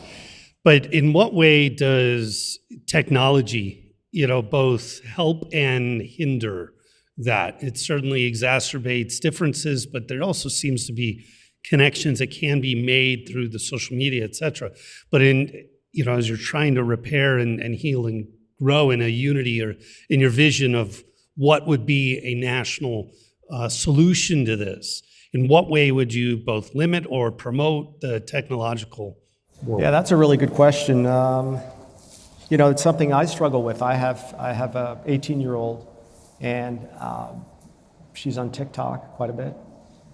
But in what way does technology, both help and hinder that? It certainly exacerbates differences, but there also seems to be connections that can be made through the social media, et cetera. But as you're trying to repair and heal and grow in a unity or in your vision of what would be a national solution to this, in what way would you both limit or promote the technological world? Yeah, that's a really good question. It's something I struggle with. I have a 18-year-old, and she's on TikTok quite a bit,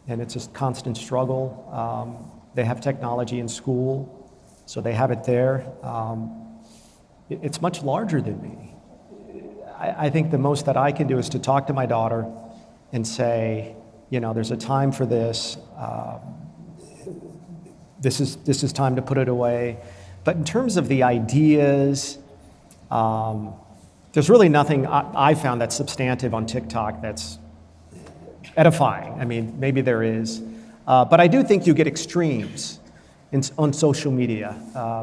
and it's a constant struggle. They have technology in school, so they have it there. It's much larger than me. I think the most that I can do is to talk to my daughter and say, there's a time for this. This is time to put it away. But in terms of the ideas, there's really nothing I found that's substantive on TikTok that's edifying. Maybe there is. But I do think you get extremes on social media.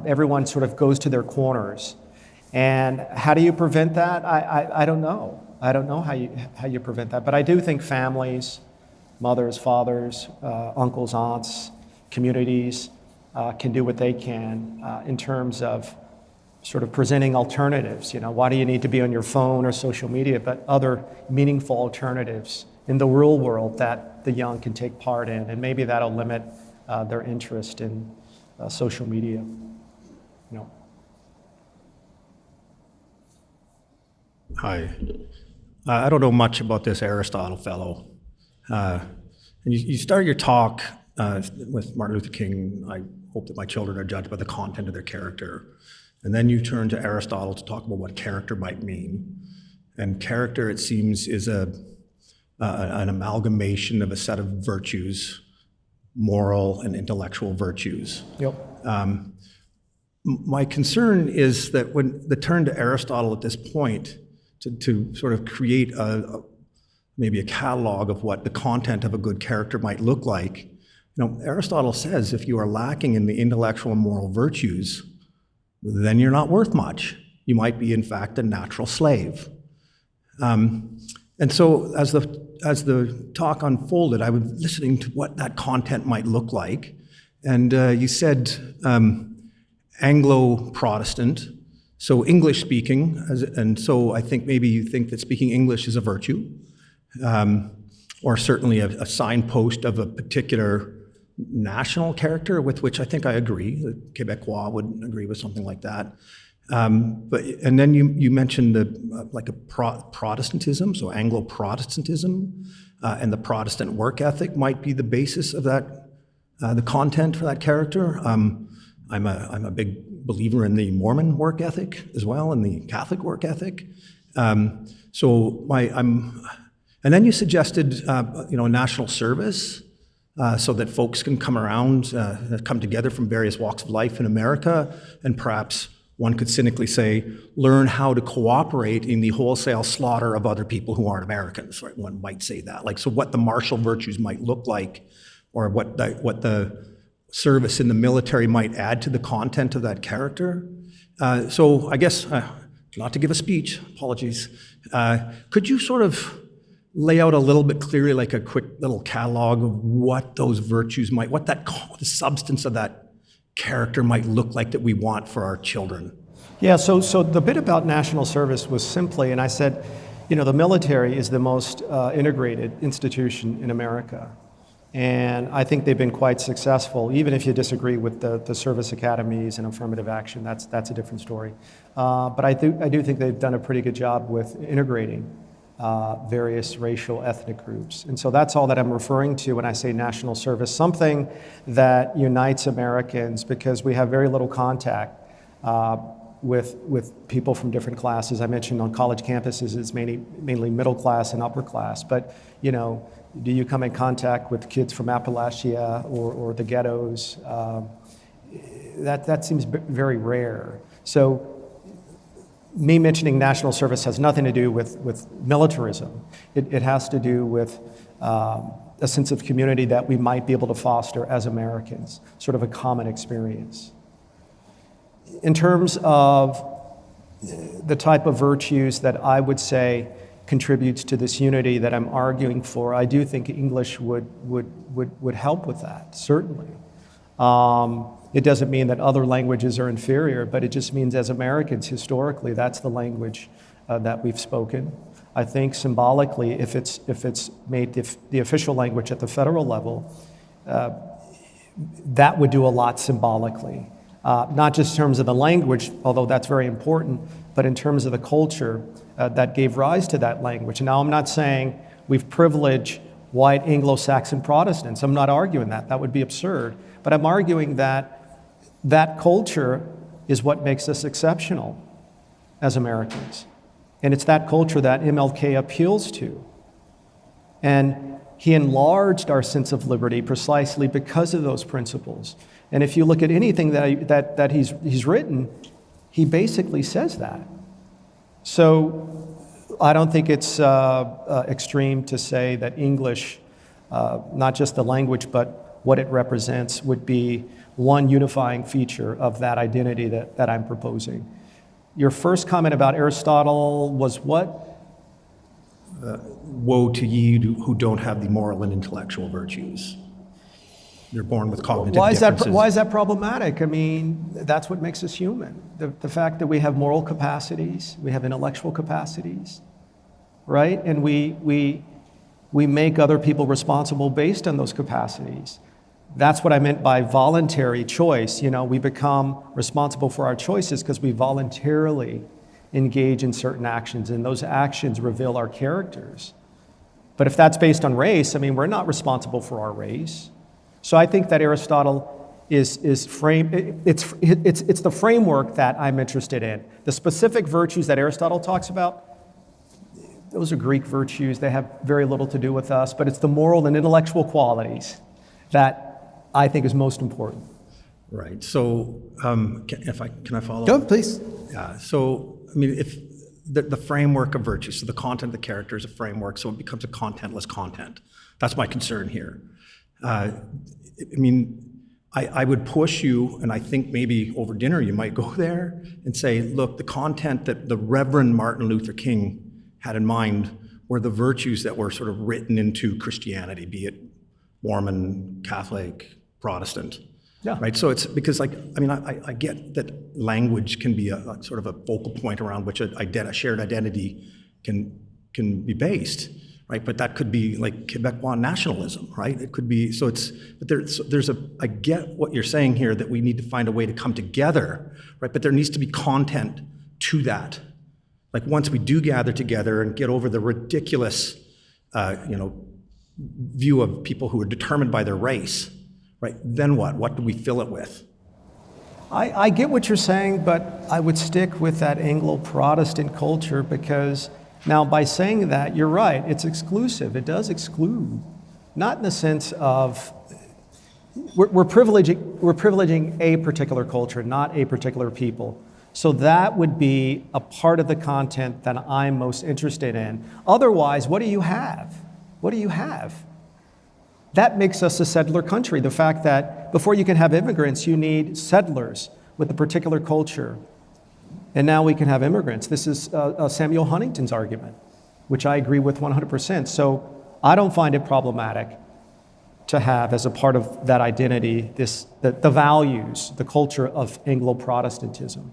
Everyone sort of goes to their corners. And how do you prevent that? I don't know. I don't know how you prevent that. But I do think families, mothers, fathers, uncles, aunts, communities can do what they can in terms of sort of presenting alternatives. Why do you need to be on your phone or social media, but other meaningful alternatives in the real world that the young can take part in, and maybe that'll limit their interest in social media. Hi. I don't know much about this Aristotle fellow. And you start your talk with Martin Luther King, I hope that my children are judged by the content of their character. And then you turn to Aristotle to talk about what character might mean. And character, it seems, is an amalgamation of a set of virtues, moral and intellectual virtues. Yep. My concern is that when the turn to Aristotle at this point to sort of create maybe a catalog of what the content of a good character might look like, Aristotle says if you are lacking in the intellectual and moral virtues, then you're not worth much. You might be, in fact, a natural slave. And so as the talk unfolded, I was listening to what that content might look like. And you said Anglo-Protestant, So English speaking, and so I think maybe you think that speaking English is a virtue, or certainly a signpost of a particular national character, with which I think I agree. The Quebecois would agree with something like that. And then you mentioned Protestantism, so Anglo-Protestantism, and the Protestant work ethic might be the basis of that, the content for that character. I'm a big believer in the Mormon work ethic as well, and the Catholic work ethic. And then you suggested, national service, so that folks can come around, come together from various walks of life in America, and perhaps one could cynically say, learn how to cooperate in the wholesale slaughter of other people who aren't Americans, right? One might say that. So what the martial virtues might look like, or what the service in the military might add to the content of that character. So I guess, not to give a speech, apologies, could you sort of lay out a little bit clearly, like a quick little catalog of what those virtues might, the substance of that character might look like that we want for our children? Yeah, so the bit about national service was simply, and I said, the military is the most integrated institution in America. And I think they've been quite successful, even if you disagree with the service academies and affirmative action, that's a different story. But I do think they've done a pretty good job with integrating various racial, ethnic groups. And so that's all that I'm referring to when I say national service, something that unites Americans, because we have very little contact with people from different classes. I mentioned on college campuses it's mainly middle class and upper class, but do you come in contact with kids from Appalachia or the ghettos? That seems very rare. So me mentioning national service has nothing to do with militarism. It has to do with a sense of community that we might be able to foster as Americans, sort of a common experience. In terms of the type of virtues that I would say contributes to this unity that I'm arguing for, I do think English would help with that, certainly. It doesn't mean that other languages are inferior, but it just means as Americans, historically, that's the language that we've spoken. I think symbolically, if it's made the official language at the federal level, that would do a lot symbolically. Not just in terms of the language, although that's very important, but in terms of the culture that gave rise to that language. Now, I'm not saying we've privileged white Anglo-Saxon Protestants. I'm not arguing that. That would be absurd. But I'm arguing that that culture is what makes us exceptional as Americans. And it's that culture that MLK appeals to. And he enlarged our sense of liberty precisely because of those principles. And if you look at anything that he's written, he basically says that. So I don't think it's extreme to say that English, not just the language, but what it represents, would be one unifying feature of that identity that I'm proposing. Your first comment about Aristotle was what? Woe to ye who don't have the moral and intellectual virtues. They're born with cognitive differences. Why is that problematic? I mean, that's what makes us human. The fact that we have moral capacities, we have intellectual capacities, right? And we make other people responsible based on those capacities. That's what I meant by voluntary choice. We become responsible for our choices because we voluntarily engage in certain actions, and those actions reveal our characters. But if that's based on race, we're not responsible for our race. So I think that Aristotle it's the framework that I'm interested in. The specific virtues that Aristotle talks about, those are Greek virtues. They have very little to do with us, but it's the moral and intellectual qualities that I think is most important. Right. So, can I follow? Go, please. Yeah. So, if the framework of virtue, so the content of the character is a framework, so it becomes a contentless content. That's my concern here. I would push you, and I think maybe over dinner you might go there and say, look, the content that the Reverend Martin Luther King had in mind were the virtues that were sort of written into Christianity, be it Mormon, Catholic, Protestant. Yeah. Right, so it's because I get that language can be a sort of a focal point around which a shared identity can be based, right? But that could be like Quebecois nationalism, right? It could be, I get what you're saying here, that we need to find a way to come together, right? But there needs to be content to that. Like once we do gather together and get over the ridiculous, view of people who are determined by their race, right, then what? What do we fill it with? I get what you're saying, but I would stick with that Anglo-Protestant culture, because now by saying that, you're right, it's exclusive. It does exclude, not in the sense of we're privileging a particular culture, not a particular people. So that would be a part of the content that I'm most interested in. Otherwise, what do you have? What do you have? That makes us a settler country. The fact that before you can have immigrants, you need settlers with a particular culture. And now we can have immigrants. This is Samuel Huntington's argument, which I agree with 100%. So I don't find it problematic to have as a part of that identity the values, the culture of Anglo-Protestantism.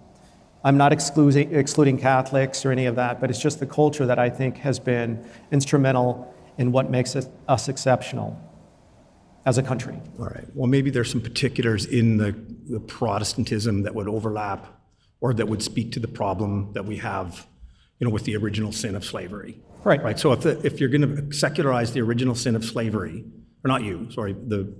I'm not excluding Catholics or any of that, but it's just the culture that I think has been instrumental in what makes us exceptional as a country. All right, well, maybe there's some particulars in the Protestantism that would overlap or that would speak to the problem that we have, with the original sin of slavery. Right. Right, so if you're going to secularize the original sin of slavery, or not you, sorry, the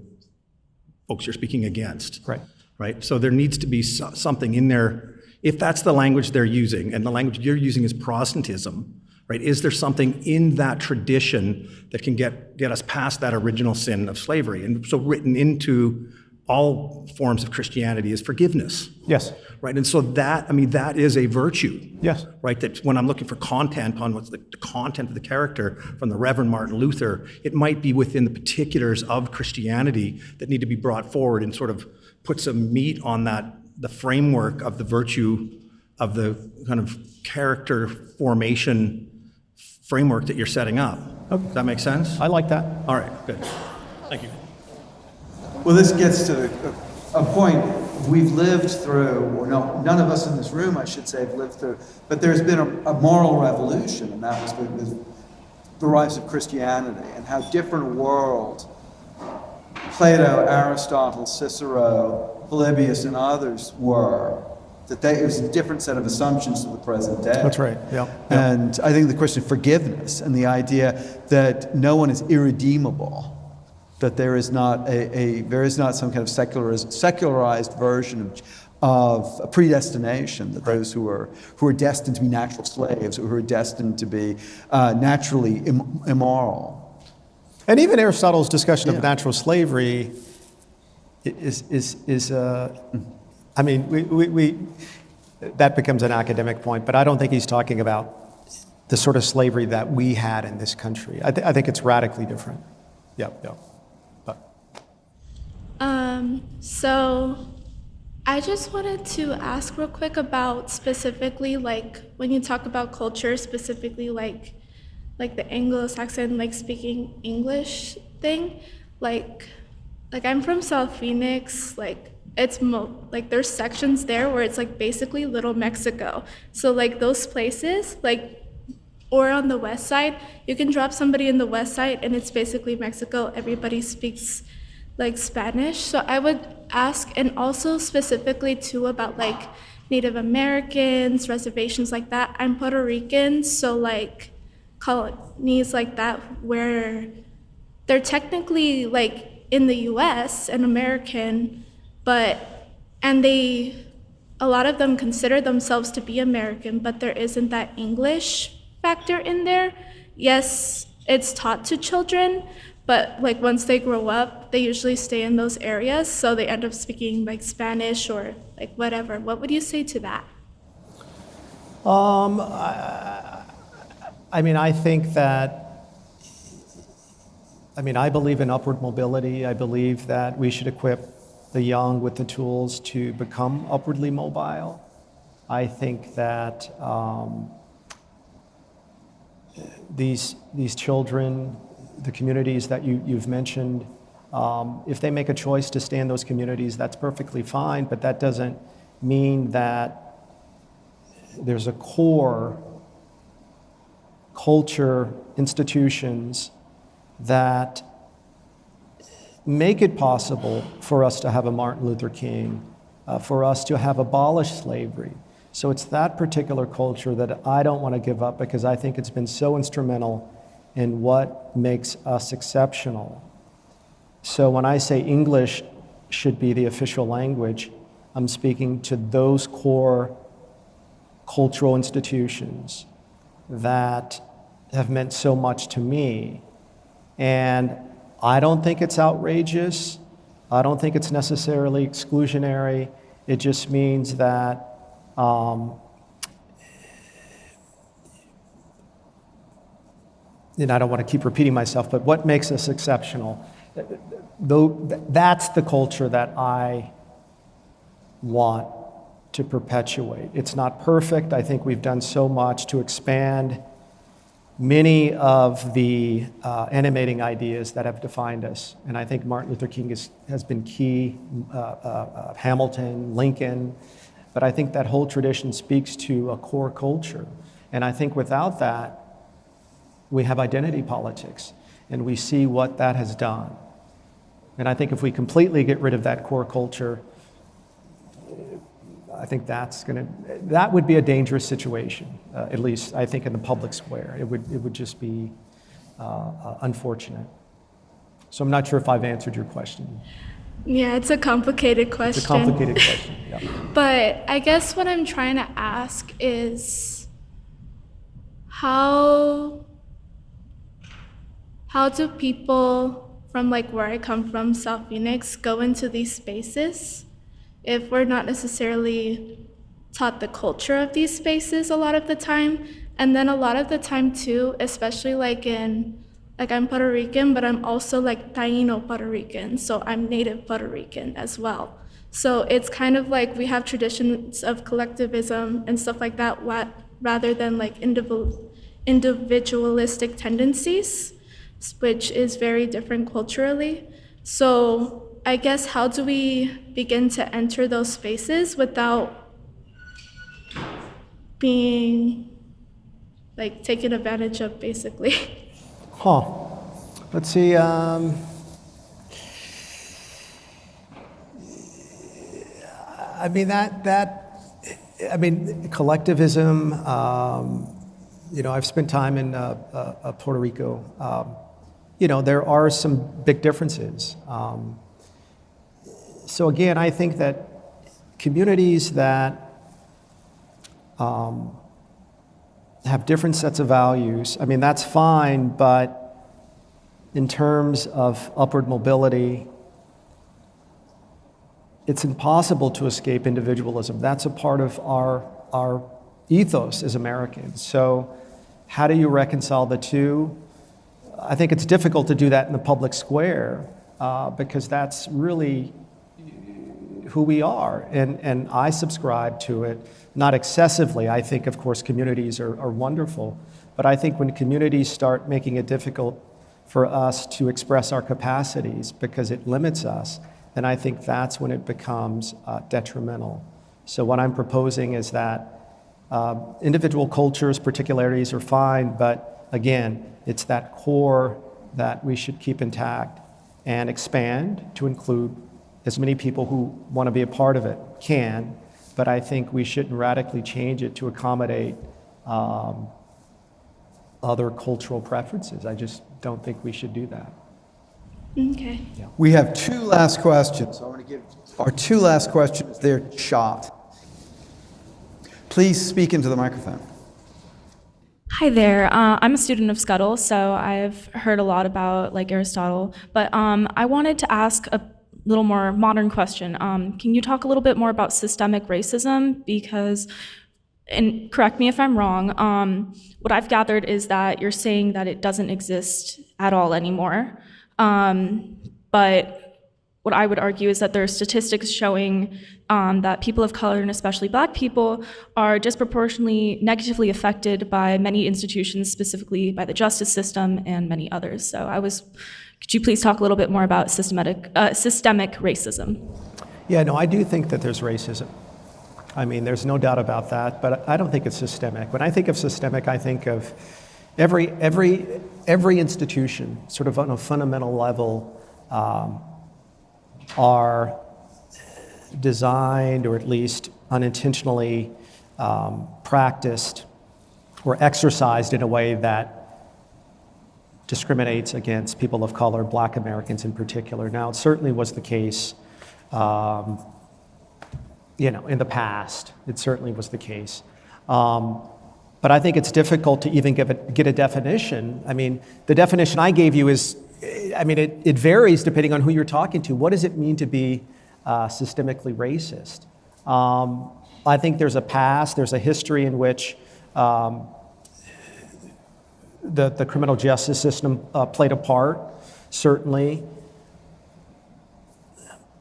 folks you're speaking against. Right. Right, so there needs to be something in there. If that's the language they're using, and the language you're using is Protestantism, right? Is there something in that tradition that can get us past that original sin of slavery? And so written into all forms of Christianity is forgiveness. Yes. Right, and so that is a virtue. Yes. Right, that when I'm looking for content on what's the content of the character from the Reverend Martin Luther, it might be within the particulars of Christianity that need to be brought forward and sort of put some meat on the framework of the virtue of the kind of character formation framework that you're setting up. Okay. Does that make sense? I like that. All right, good. Thank you. Well, this gets to a point we've lived through, or no, none of us in this room, I should say, have lived through, but there's been a moral revolution, and that was with the rise of Christianity, and how different a world Plato, Aristotle, Cicero, Polybius, and others were. It was a different set of assumptions to the present day. That's right, yeah. And I think the question of forgiveness and the idea that no one is irredeemable, that there is not some kind of secularized version of predestination, that those who are destined to be natural slaves, or who are destined to be naturally immoral. And even Aristotle's discussion of natural slavery that becomes an academic point, but I don't think he's talking about the sort of slavery that we had in this country. I think it's radically different. Yep. So I just wanted to ask real quick about specifically, like, when you talk about culture, specifically like the Anglo-Saxon, like, speaking English thing, like I'm from South Phoenix, like, it's there's sections there where it's like basically Little Mexico. So like those places, like, or on the west side, you can drop somebody in the west side and it's basically Mexico. Everybody speaks like Spanish. So I would ask, and also specifically too about like Native Americans, reservations like that. I'm Puerto Rican, so like colonies like that where they're technically like in the US and American, and a lot of them consider themselves to be American, but there isn't that English factor in there. Yes, it's taught to children, but like once they grow up, they usually stay in those areas, so they end up speaking like Spanish or like whatever. What would you say to that? I think that, I believe in upward mobility. I believe that we should equip the young with the tools to become upwardly mobile. I think that these children, the communities that you've mentioned, If they make a choice to stay in those communities, that's perfectly fine, but that doesn't mean that there's a core culture, institutions that make it possible for us to have a Martin Luther King, for us to have abolished slavery. So it's that particular culture that I don't want to give up because I think it's been so instrumental in what makes us exceptional. So when I say English should be the official language, I'm speaking to those core cultural institutions that have meant so much to me. And I don't think it's outrageous. I don't think it's necessarily exclusionary. It just means that and I don't want to keep repeating myself, but what makes us exceptional? That's the culture that I want to perpetuate. It's not perfect. I think we've done so much to expand many of the animating ideas that have defined us. And I think Martin Luther King has been key, Hamilton, Lincoln, but I think that whole tradition speaks to a core culture. And I think without that, we have identity politics, and we see what that has done. And I think if we completely get rid of that core culture, I think that would be a dangerous situation, at least I think in the public square. It would just be unfortunate. So I'm not sure if I've answered your question. Yeah, it's a complicated question. It's a complicated question, yeah. But I guess what I'm trying to ask is how do people from like where I come from, South Phoenix, go into these spaces if we're not necessarily taught the culture of these spaces a lot of the time? And then a lot of the time too, especially I'm Puerto Rican, but I'm also like Taino Puerto Rican, so I'm native Puerto Rican as well. So it's kind of like we have traditions of collectivism and stuff like that rather than like individualistic tendencies, which is very different culturally. So I guess how do we begin to enter those spaces without being like taken advantage of, basically? Let's see. Collectivism. I've spent time in Puerto Rico. There are some big differences. So again, I think that communities that have different sets of values, that's fine, but in terms of upward mobility, it's impossible to escape individualism. That's a part of our ethos as Americans. So how do you reconcile the two? I think it's difficult to do that in the public square because that's really who we are. And I subscribe to it, not excessively. I think, of course, communities are wonderful. But I think when communities start making it difficult for us to express our capacities because it limits us, then I think that's when it becomes detrimental. So what I'm proposing is that individual cultures, particularities are fine, but again, it's that core that we should keep intact and expand to include as many people who want to be a part of it can, but I think we shouldn't radically change it to accommodate other cultural preferences. I just don't think we should do that. Okay. Yeah. We have two last questions. I want to give our two last questions their shot. Please speak into the microphone. Hi there. I'm a student of SCETL, so I've heard a lot about Aristotle, but I wanted to ask a little more modern question. Can you talk a little bit more about systemic racism? Because, and correct me if I'm wrong, what I've gathered is that you're saying that it doesn't exist at all anymore. But what I would argue is that there are statistics showing that people of color, and especially Black people, are disproportionately negatively affected by many institutions, specifically by the justice system and many others. So could you please talk a little bit more about systemic racism? Yeah, no, I do think that there's racism. I mean, there's no doubt about that, but I don't think it's systemic. When I think of systemic, I think of every institution, sort of on a fundamental level, are designed, or at least unintentionally practiced or exercised in a way that discriminates against people of color, Black Americans in particular. Now, it certainly was the case, in the past. It certainly was the case. But I think it's difficult to even get a definition. I mean, the definition I gave you is, it varies depending on who you're talking to. What does it mean to be systemically racist? I think there's a past, there's a history in which the criminal justice system played a part, certainly.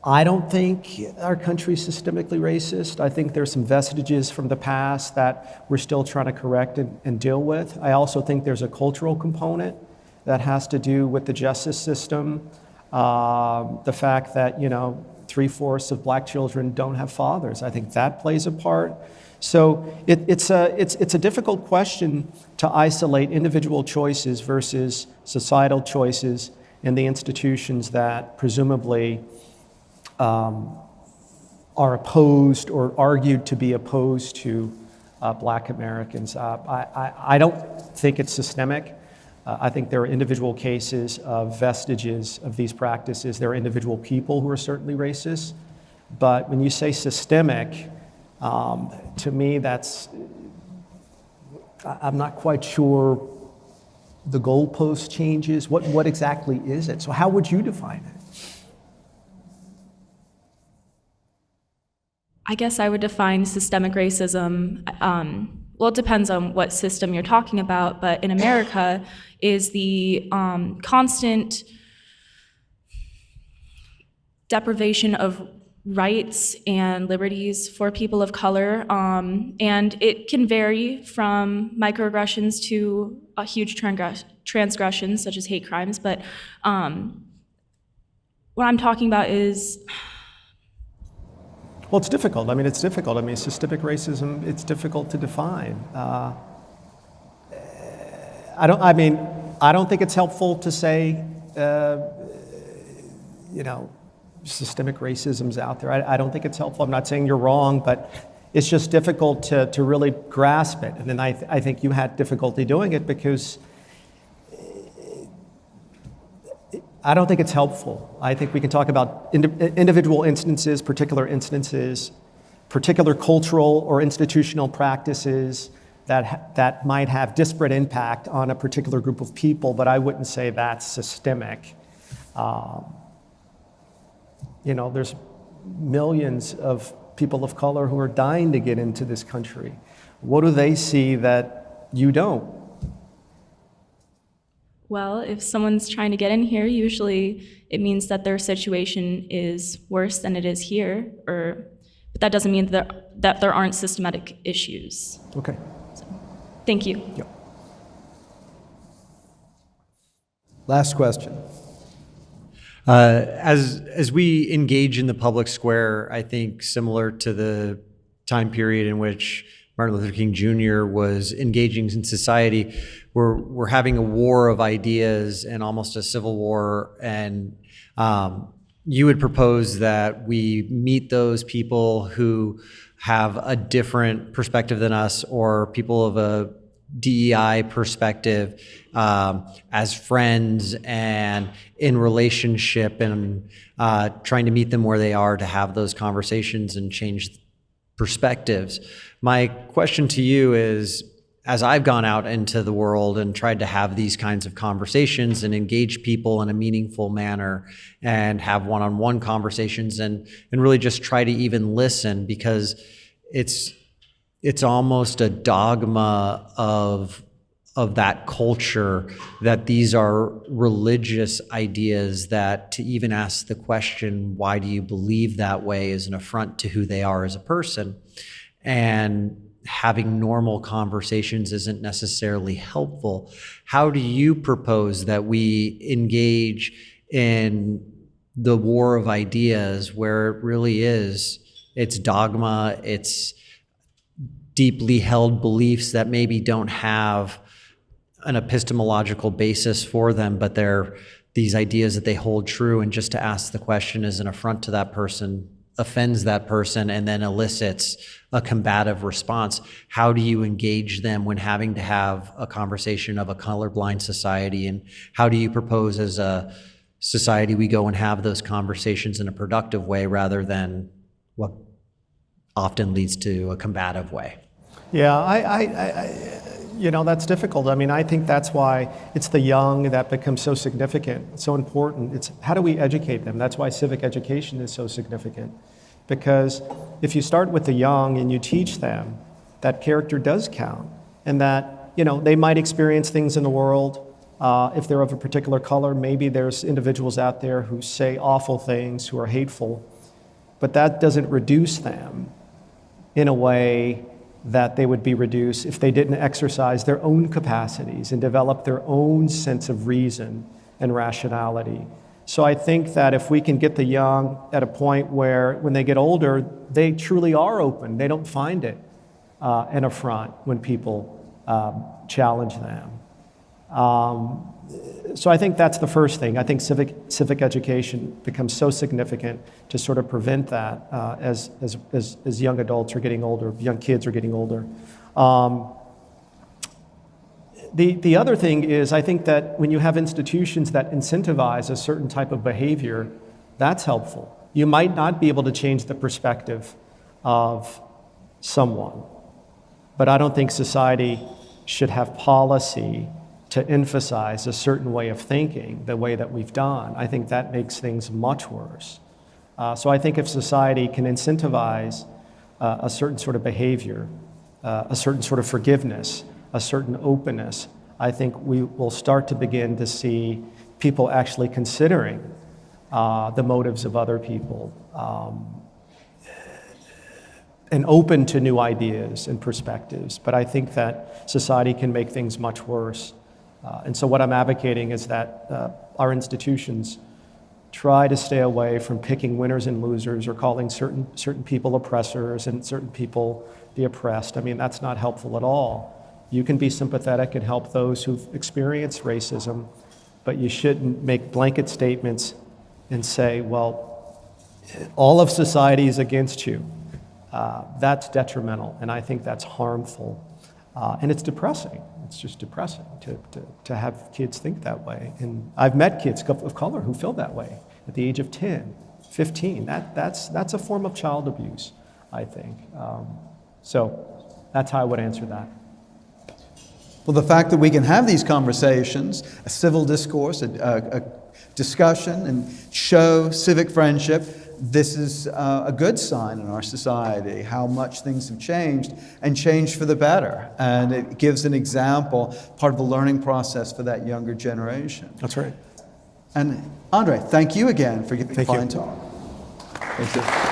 I don't think our country's systemically racist. I think there's some vestiges from the past that we're still trying to correct and deal with. I also think there's a cultural component that has to do with the justice system. The fact that, 3/4 of Black children don't have fathers. I think that plays a part. So it's a difficult question to isolate individual choices versus societal choices in the institutions that presumably are opposed or argued to be opposed to Black Americans. I don't think it's systemic. I think there are individual cases of vestiges of these practices. There are individual people who are certainly racist. But when you say systemic, to me, I'm not quite sure the goalpost changes. What exactly is it? So how would you define it? I guess I would define systemic racism, well, it depends on what system you're talking about, but in America is the constant deprivation of rights and liberties for people of color, and it can vary from microaggressions to huge transgressions, such as hate crimes, but what I'm talking about is... Well, it's difficult. It's difficult. Systemic racism, it's difficult to define. I don't think it's helpful to say, systemic racism's out there. I don't think it's helpful. I'm not saying you're wrong, but it's just difficult to really grasp it. And then I think you had difficulty doing it because I don't think it's helpful. I think we can talk about individual instances, particular cultural or institutional practices that might have disparate impact on a particular group of people, but I wouldn't say that's systemic. There's millions of people of color who are dying to get into this country. What do they see that you don't? Well, if someone's trying to get in here, usually it means that their situation is worse than it is here, but that doesn't mean that there aren't systematic issues. Okay. So, thank you. Yep. Last question. As we engage in the public square, I think similar to the time period in which Martin Luther King Jr. was engaging in society, we're having a war of ideas and almost a civil war. And you would propose that we meet those people who have a different perspective than us, or people of a DEI perspective, as friends and in relationship, and trying to meet them where they are to have those conversations and change perspectives. My question to you is, as I've gone out into the world and tried to have these kinds of conversations and engage people in a meaningful manner and have one-on-one conversations and really just try to even listen, because it's almost a dogma of of that culture, that these are religious ideas, that to even ask the question, why do you believe that way, is an affront to who they are as a person. And having normal conversations isn't necessarily helpful. How do you propose that we engage in the war of ideas where it really is, it's dogma, it's deeply held beliefs that maybe don't have an epistemological basis for them, but they're these ideas that they hold true, and just to ask the question is an affront to that person, offends that person, and then elicits a combative response? How do you engage them when having to have a conversation of a colorblind society? And how do you propose as a society we go and have those conversations in a productive way rather than what often leads to a combative way? Yeah, that's difficult. I mean, I think that's why it's the young that becomes so significant, so important. It's how do we educate them? That's why civic education is so significant. Because if you start with the young and you teach them that character does count, and that, they might experience things in the world. If they're of a particular color, maybe there's individuals out there who say awful things, who are hateful, but that doesn't reduce them in a way that they would be reduced if they didn't exercise their own capacities and develop their own sense of reason and rationality. So I think that if we can get the young at a point where when they get older, they truly are open, they don't find it an affront when people challenge them. So I think that's the first thing. I think civic education becomes so significant to sort of prevent that as young adults are getting older, young kids are getting older. The other thing is, I think that when you have institutions that incentivize a certain type of behavior, that's helpful. You might not be able to change the perspective of someone, but I don't think society should have policy to emphasize a certain way of thinking, the way that we've done. I think that makes things much worse. So I think if society can incentivize a certain sort of behavior, a certain sort of forgiveness, a certain openness, I think we will start to begin to see people actually considering the motives of other people and open to new ideas and perspectives. But I think that society can make things much worse. And so what I'm advocating is that our institutions try to stay away from picking winners and losers or calling certain people oppressors and certain people the oppressed. I mean, that's not helpful at all. You can be sympathetic and help those who've experienced racism, but you shouldn't make blanket statements and say, well, all of society is against you. That's detrimental, and I think that's harmful. And it's depressing. It's just depressing to have kids think that way. And I've met kids of color who feel that way at the age of 10, 15. That's a form of child abuse, I think. So that's how I would answer that. Well, the fact that we can have these conversations, a civil discourse, a discussion, and show civic friendship, this is a good sign in our society, how much things have changed and changed for the better. And it gives an example, part of the learning process for that younger generation. That's right. And Andre, thank you again for giving a fine talk. Thank you.